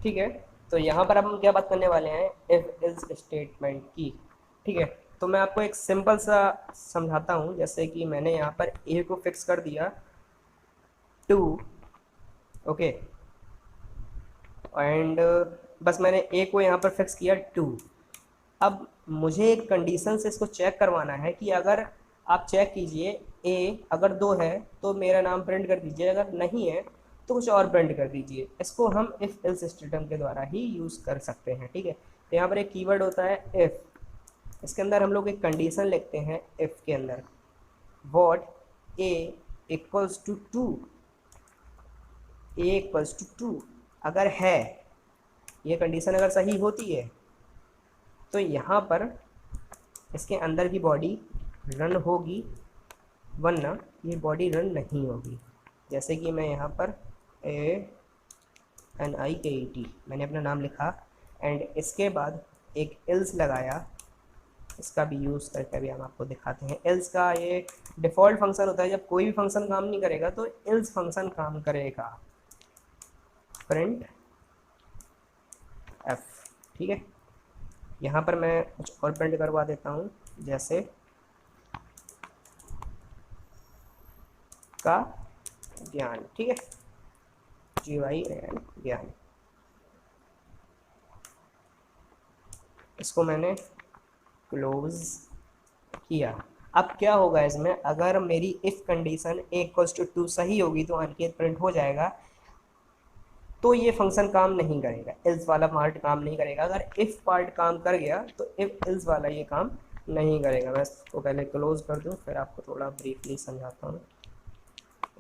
ठीक है, तो यहाँ पर अब हम क्या बात करने वाले हैं, इफ इल्स स्टेटमेंट की। ठीक है, तो मैं आपको एक सिंपल सा समझाता हूँ। जैसे कि मैंने यहाँ पर ए को फिक्स कर दिया 2, ओके, एंड बस मैंने ए को यहाँ पर फिक्स किया 2। अब मुझे एक कंडीशन से इसको चेक करवाना है कि अगर आप चेक कीजिए ए अगर 2 है तो मेरा नाम प्रिंट कर दीजिए, अगर नहीं है तो कुछ और प्रिंट कर दीजिए। इसको हम इफ़ एल्स स्टेटमेंट के द्वारा ही यूज़ कर सकते हैं। ठीक है, तो यहाँ पर एक कीवर्ड होता है इफ़, इसके अंदर हम लोग एक कंडीशन लिखते हैं इफ़ के अंदर, what A equals to 2, A equals to 2 अगर है, ये कंडीशन अगर सही होती है तो यहाँ पर इसके अंदर की बॉडी रन होगी, वरना ये बॉडी रन नहीं होगी। जैसे कि मैं यहाँ पर ANIKET मैंने अपना नाम लिखा एंड इसके बाद एक एल्स लगाया। इसका भी यूज़ करके अभी हम आपको दिखाते हैं। एल्स का ये डिफ़ॉल्ट फंक्शन होता है, जब कोई भी फंक्शन काम नहीं करेगा तो एल्स फंक्शन काम करेगा, प्रिंट एफ। ठीक है, यहाँ पर मैं कुछ और प्रिंट करवा देता हूँ, जैसे का ज्ञान। ठीक है, GYN ज्ञान, इसको मैंने क्लोज किया। अब क्या होगा इसमें, अगर मेरी if condition A equals to 2 सही होगी तो अनिकेत प्रिंट हो जाएगा, तो ये फंक्शन काम नहीं करेगा, एल्स वाला पार्ट काम नहीं करेगा। अगर इफ़ पार्ट काम कर गया तो इफ़ एल्स वाला ये काम नहीं करेगा। मैं इसको पहले क्लोज कर दूँ फिर आपको थोड़ा ब्रीफली समझाता हूँ।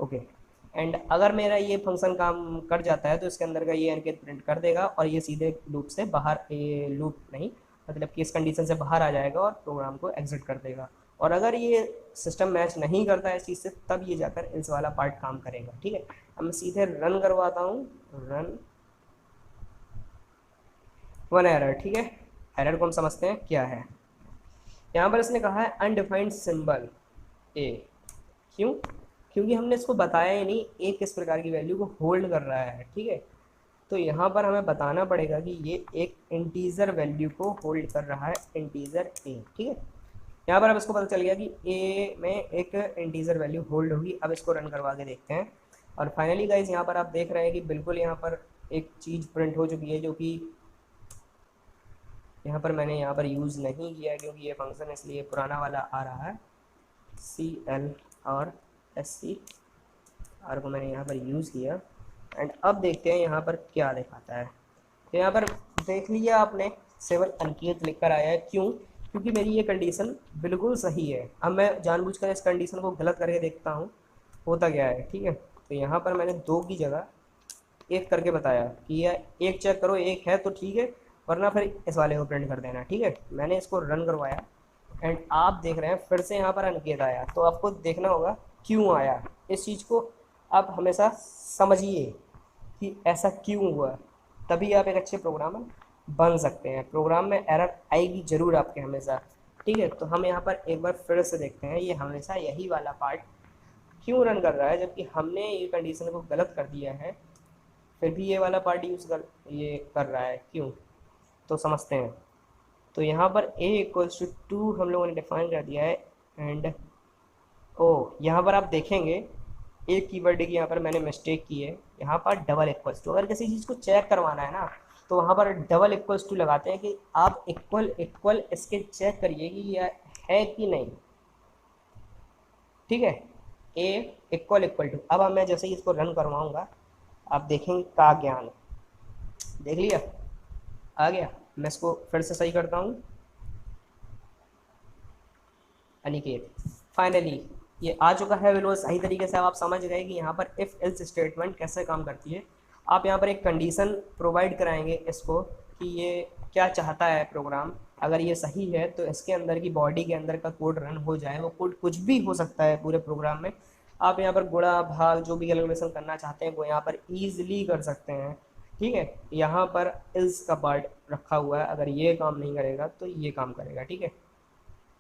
ओके, एंड अगर मेरा ये फंक्शन काम कर जाता है तो इसके अंदर का ये अनिकेत प्रिंट कर देगा और ये सीधे लूप से बाहर, ये लूप नहीं मतलब कि इस कंडीशन से बाहर आ जाएगा और प्रोग्राम को एग्जिट कर देगा। और अगर ये सिस्टम मैच नहीं करता है इस चीज़ से, तब ये जाकर इस वाला पार्ट काम करेगा। ठीक है, अब मैं सीधे रन करवाता हूँ, रन वन एरर। ठीक है, एरर को हम समझते हैं क्या है। यहाँ पर इसने कहा है अनडिफाइंड सिंबल ए। क्यों? क्योंकि हमने इसको बताया ही नहीं ए किस प्रकार की वैल्यू को होल्ड कर रहा है। ठीक है, तो यहाँ पर हमें बताना पड़ेगा कि ये एक इंटीजर वैल्यू को होल्ड कर रहा है, इंटीजर ए। ठीक है, यहाँ पर अब इसको पता चल गया कि ए में एक इंटीजर वैल्यू होल्ड होगी। अब इसको रन करवा के देखते हैं। और फाइनली गाइज यहाँ पर आप देख रहे हैं कि बिल्कुल यहाँ पर एक चीज़ प्रिंट हो चुकी है, जो कि यहाँ पर मैंने यहाँ पर यूज़ नहीं किया है क्योंकि ये फंक्शन इसलिए पुराना वाला आ रहा है। CL और SCR को मैंने यहाँ पर यूज़ किया। एंड अब देखते हैं यहाँ पर क्या दिखाता है। तो यहाँ पर देख लिया आपने, 7 अंकित लिख कर आया है। क्यों? क्योंकि मेरी ये कंडीशन बिल्कुल सही है। अब मैं जानबूझकर इस कंडीशन को गलत करके देखता हूँ होता क्या है। ठीक है, तो यहाँ पर मैंने 2 की जगह 1 करके बताया कि यह 1 चेक करो, 1 है तो ठीक है, वरना फिर इस वाले को प्रिंट कर देना। ठीक है, मैंने इसको रन करवाया एंड आप देख रहे हैं फिर से यहाँ पर अंकित आया। तो आपको देखना होगा क्यों आया। इस चीज़ को आप हमेशा समझिए कि ऐसा क्यों हुआ, तभी आप एक अच्छे प्रोग्रामर बन सकते हैं। प्रोग्राम में एरर आएगी ज़रूर आपके हमेशा। ठीक है, तो हम यहाँ पर एक बार फिर से देखते हैं ये हमेशा यही वाला पार्ट क्यों रन कर रहा है, जबकि हमने ये कंडीशन को गलत कर दिया है, फिर भी ये वाला पार्ट यूज़ कर रहा है। क्यों? तो समझते हैं। तो यहाँ पर a = 2 हम लोगों ने डिफाइन कर दिया है। एंड यहाँ पर आप देखेंगे एक कीवर्ड की यहाँ पर मैंने मिस्टेक की है। यहाँ पर डबल इक्वल्स टू, अगर किसी चीज़ को चेक करवाना है ना, तो वहाँ पर डबल इक्वल्स टू लगाते हैं कि आप इक्वल इसके चेक करिए कि यह है कि नहीं। ठीक है, a== टू। अब मैं जैसे ही इसको रन करवाऊँगा आप देखेंगे का ज्ञान, देख लिया आ गया। मैं इसको फिर से सही करता हूँ, अनिकेत। फाइनली ये आ चुका है बिल्कुल सही तरीके से। अब आप समझ गए कि यहाँ पर इफ़ एल्स स्टेटमेंट कैसे काम करती है। आप यहाँ पर एक कंडीशन प्रोवाइड कराएंगे इसको कि ये क्या चाहता है प्रोग्राम। अगर ये सही है तो इसके अंदर की बॉडी के अंदर का कोड रन हो जाए। वो कोड कुछ भी हो सकता है पूरे प्रोग्राम में। आप यहाँ पर गुणा भाग जो भी कैलकुलेशन करना चाहते हैं वो यहाँ पर ईजिली कर सकते हैं। ठीक है, यहाँ पर इल्स का पार्ट रखा हुआ है, अगर ये काम नहीं करेगा तो ये काम करेगा। ठीक है,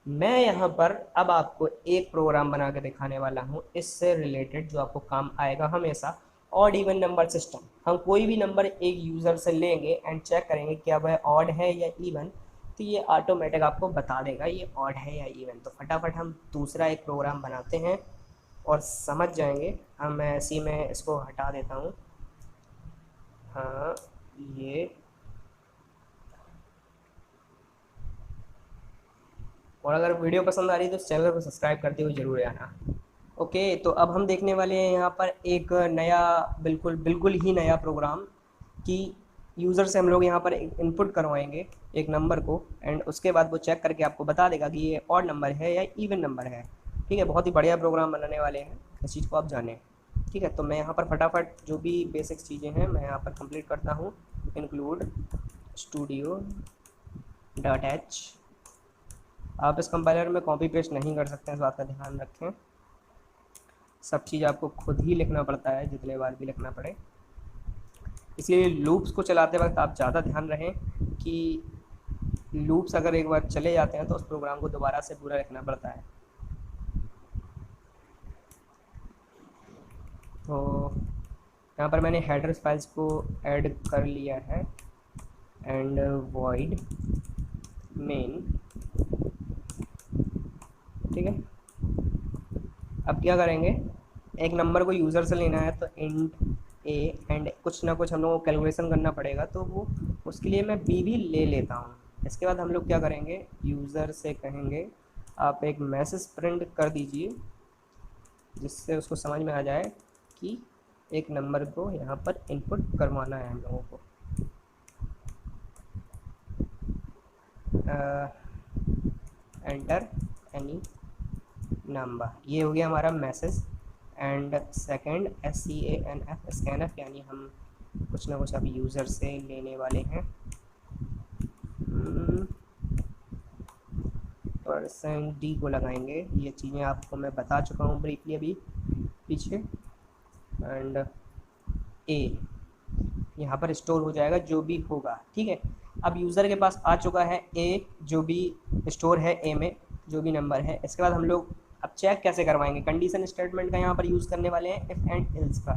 मैं यहाँ पर अब आपको एक प्रोग्राम बना के दिखाने वाला हूँ इससे रिलेटेड, जो आपको काम आएगा हमेशा। Odd even number system. हम कोई भी नंबर एक यूज़र से लेंगे एंड चेक करेंगे क्या वह ऑड है या इवन, तो ये ऑटोमेटिक आपको बता देगा ये ऑड है या इवन। तो फटाफट हम दूसरा एक प्रोग्राम बनाते हैं और समझ जाएंगे। हम मैं इसी में इसको हटा देता हूँ। हाँ, ये और अगर वीडियो पसंद आ रही है तो चैनल को सब्सक्राइब करते हुए ज़रूर आना। ओके, तो अब हम देखने वाले हैं यहाँ पर एक नया बिल्कुल ही नया प्रोग्राम कि यूज़र से हम लोग यहाँ पर एक इनपुट करवाएंगे एक नंबर को, एंड उसके बाद वो चेक करके आपको बता देगा कि ये ऑड नंबर है या इवन नंबर है। ठीक है, बहुत ही बढ़िया प्रोग्राम बनाने वाले हैं, इस चीज़ को आप जानें। ठीक है, तो मैं यहाँ पर फटाफट जो भी बेसिक्स चीज़ें हैं मैं यहाँ पर कंप्लीट करता हूँ। Include studio.h। आप इस कंपाइलर में कॉपी पेस्ट नहीं कर सकते हैं, इस बात का ध्यान रखें। सब चीज़ आपको खुद ही लिखना पड़ता है, जितने बार भी लिखना पड़े। इसलिए लूप्स को चलाते वक्त आप ज़्यादा ध्यान रहें कि लूप्स अगर एक बार चले जाते हैं तो उस प्रोग्राम को दोबारा से पूरा लिखना पड़ता है। तो यहाँ पर मैंने हेडर्स फाइल्स को ऐड कर लिया है एंड void main। ठीक है, अब क्या करेंगे, एक नंबर को यूज़र से लेना है तो इंट a एंड कुछ ना कुछ हम लोगों को कैलकुलेशन करना पड़ेगा, तो वो उसके लिए मैं b भी ले लेता हूँ। इसके बाद हम लोग क्या करेंगे, यूज़र से कहेंगे आप एक मैसेज प्रिंट कर दीजिए जिससे उसको समझ में आ जाए कि एक नंबर को यहाँ पर इनपुट करवाना है हम लोगों को। एंटर एनी नंबर, ये हो गया हमारा message. And second SCANF, scanf, यानी हम कुछ ना कुछ अब यूज़र से लेने वाले हैं। %d को लगाएंगे। ये चीज़ें आपको मैं बता चुका हूँ ब्रीफली अभी पीछे। एंड a यहाँ पर स्टोर हो जाएगा जो भी होगा, ठीक है। अब यूज़र के पास आ चुका है a, जो भी स्टोर है a में जो भी नंबर है। इसके बाद हम लोग अब चेक कैसे करवाएंगे, कंडीशन स्टेटमेंट का यहाँ पर यूज़ करने वाले हैं, इफ़ एंड एल्स का।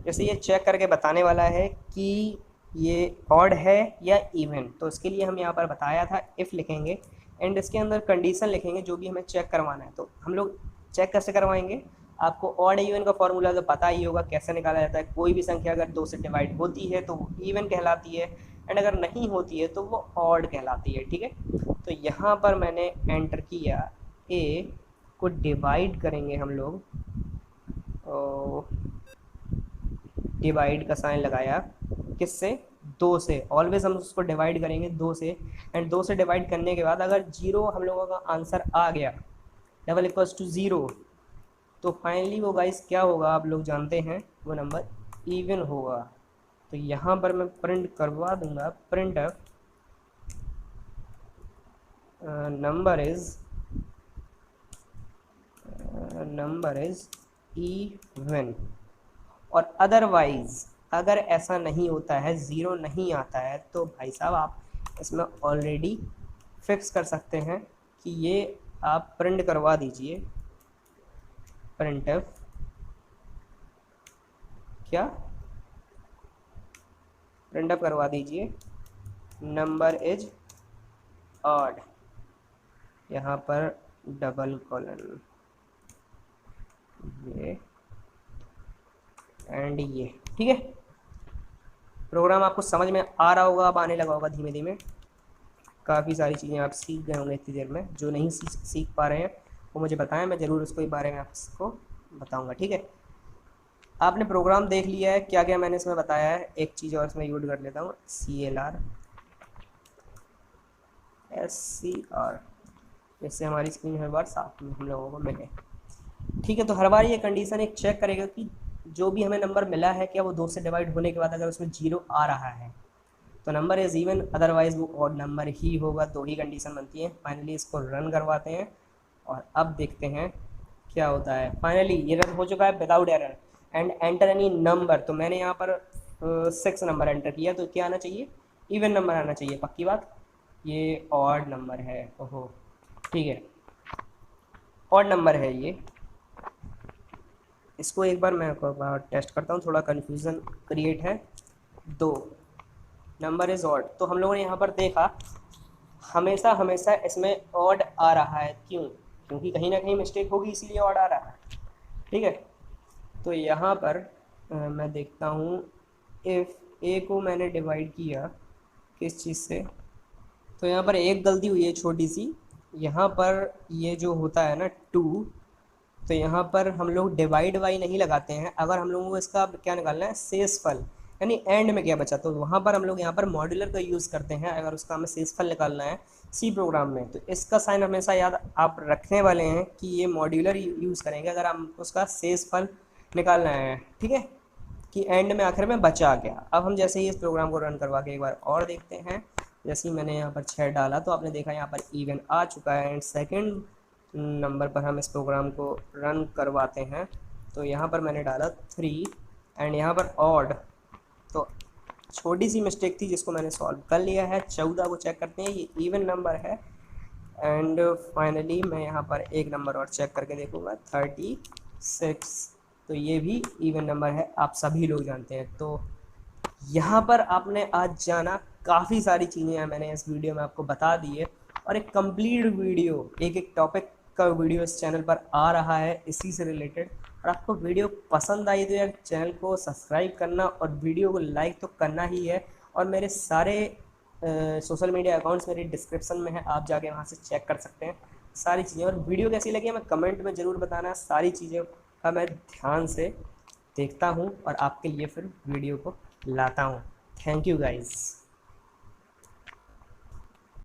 जैसे ये चेक करके बताने वाला है कि ये ऑड है या इवन, तो इसके लिए हम यहाँ पर बताया था इफ़ लिखेंगे एंड इसके अंदर कंडीशन लिखेंगे जो भी हमें चेक करवाना है। तो हम लोग चेक कैसे करवाएंगे, आपको ऑड इवन का फॉर्मूला तो पता ही होगा कैसे निकाला जाता है। कोई भी संख्या अगर 2 से डिवाइड होती है तो वो इवन कहलाती है एंड अगर नहीं होती है तो वो ऑड कहलाती है, ठीक है। तो यहाँ पर मैंने एंटर किया, ए को डिवाइड करेंगे हम लोग, डिवाइड का साइन लगाया किससे, 2 से। ऑलवेज हम उसको डिवाइड करेंगे 2 से एंड 2 से डिवाइड करने के बाद अगर 0 हम लोगों का आंसर आ गया, डबल इक्वल्स टू 0, तो फाइनली वो गाइस क्या होगा आप लोग जानते हैं, वो नंबर इवन होगा। तो यहाँ पर मैं प्रिंट करवा दूंगा, प्रिंट नंबर इज इवन। और अदरवाइज अगर ऐसा नहीं होता है, 0 नहीं आता है, तो भाई साहब आप इसमें ऑलरेडी फिक्स कर सकते हैं कि ये आप प्रिंट करवा दीजिए, प्रिंटफ क्या, प्रिंटअप करवा दीजिए नंबर इज ऑड, यहाँ पर डबल कॉलन ये एंड ये, ठीक है। प्रोग्राम आपको समझ में आ रहा होगा, अब आने लगा होगा धीमे धीमे। काफ़ी सारी चीज़ें आप सीख गए होंगे इतनी देर में। जो नहीं सीख पा रहे हैं वो मुझे बताएं, मैं ज़रूर उसको बारे में आपको बताऊंगा, ठीक है। आपने प्रोग्राम देख लिया है, क्या क्या मैंने इसमें बताया है। एक चीज़ और इसमें यूज कर लेता हूँ, CLR, इससे हमारी स्क्रीन हर बार साफ हम लोगों को मिले, ठीक है। तो हर बार ये कंडीशन एक चेक करेगा कि जो भी हमें नंबर मिला है क्या वो 2 से डिवाइड होने के बाद अगर उसमें 0 आ रहा है तो नंबर इज इवन, अदरवाइज वो ऑड नंबर ही होगा। 2 ही कंडीशन बनती है। फाइनली इसको रन करवाते हैं और अब देखते हैं क्या होता है। फाइनली ये रन हो चुका है without error and enter any number. तो मैंने यहाँ पर 6 नंबर एंटर किया, तो क्या आना चाहिए, इवन नंबर आना चाहिए, पक्की बात। ये ऑड नंबर है, ओहो ठीक है, ऑड नंबर है ये। इसको एक बार मैं टेस्ट करता हूँ, थोड़ा कन्फ्यूज़न क्रिएट है। 2 नंबर इज़ ऑड, तो हम लोगों ने यहाँ पर देखा हमेशा हमेशा इसमें ऑड आ रहा है, क्यों, क्योंकि कहीं ना कहीं मिस्टेक होगी इसीलिए ऑड आ रहा है, ठीक है। तो यहाँ पर मैं देखता हूँ, इफ़ ए को मैंने डिवाइड किया किस चीज़ से, तो यहाँ पर एक गलती हुई है छोटी सी। यहाँ पर ये जो होता है ना 2, तो यहाँ पर हम लोग डिवाइड बाई नहीं लगाते हैं। अगर हम लोगों को इसका क्या निकालना है, शेषफल, यानी एंड में क्या बचा, तो वहाँ पर हम लोग यहाँ पर मॉड्यूलर का यूज़ करते हैं अगर उसका हमें शेषफल निकालना है सी प्रोग्राम में। तो इसका साइन हमेशा याद आप रखने वाले हैं कि ये मॉड्यूलर यूज़ करेंगे अगर हम उसका शेषफल निकालना है, ठीक है, कि एंड में आखिर में बचा गया। अब हम जैसे ही इस प्रोग्राम को रन करवा के एक बार और देखते हैं। जैसे ही मैंने यहाँ पर 6 डाला तो आपने देखा यहाँ पर इवन आ चुका है एंड सेकेंड नंबर पर हम इस प्रोग्राम को रन करवाते हैं। तो यहाँ पर मैंने डाला 3 एंड यहाँ पर ऑड, तो छोटी सी मिस्टेक थी जिसको मैंने सॉल्व कर लिया है। 14 को चेक करते हैं, ये इवन नंबर है एंड फाइनली मैं यहाँ पर एक नंबर और चेक करके देखूँगा 36, तो ये भी इवन नंबर है, आप सभी लोग जानते हैं। तो यहाँ पर आपने आज जाना काफ़ी सारी चीज़ें मैंने इस वीडियो में आपको बता दी है और एक कंप्लीट वीडियो, एक एक टॉपिक का वीडियो इस चैनल पर आ रहा है इसी से रिलेटेड। और आपको वीडियो पसंद आई तो यार चैनल को सब्सक्राइब करना और वीडियो को लाइक तो करना ही है। और मेरे सारे सोशल मीडिया अकाउंट्स मेरे डिस्क्रिप्शन में है, आप जाके वहाँ से चेक कर सकते हैं सारी चीज़ें। और वीडियो कैसी लगी हमें कमेंट में ज़रूर बताना, सारी चीज़ें का मैं ध्यान से देखता हूँ और आपके लिए फिर वीडियो को लाता हूँ। Thank you guys.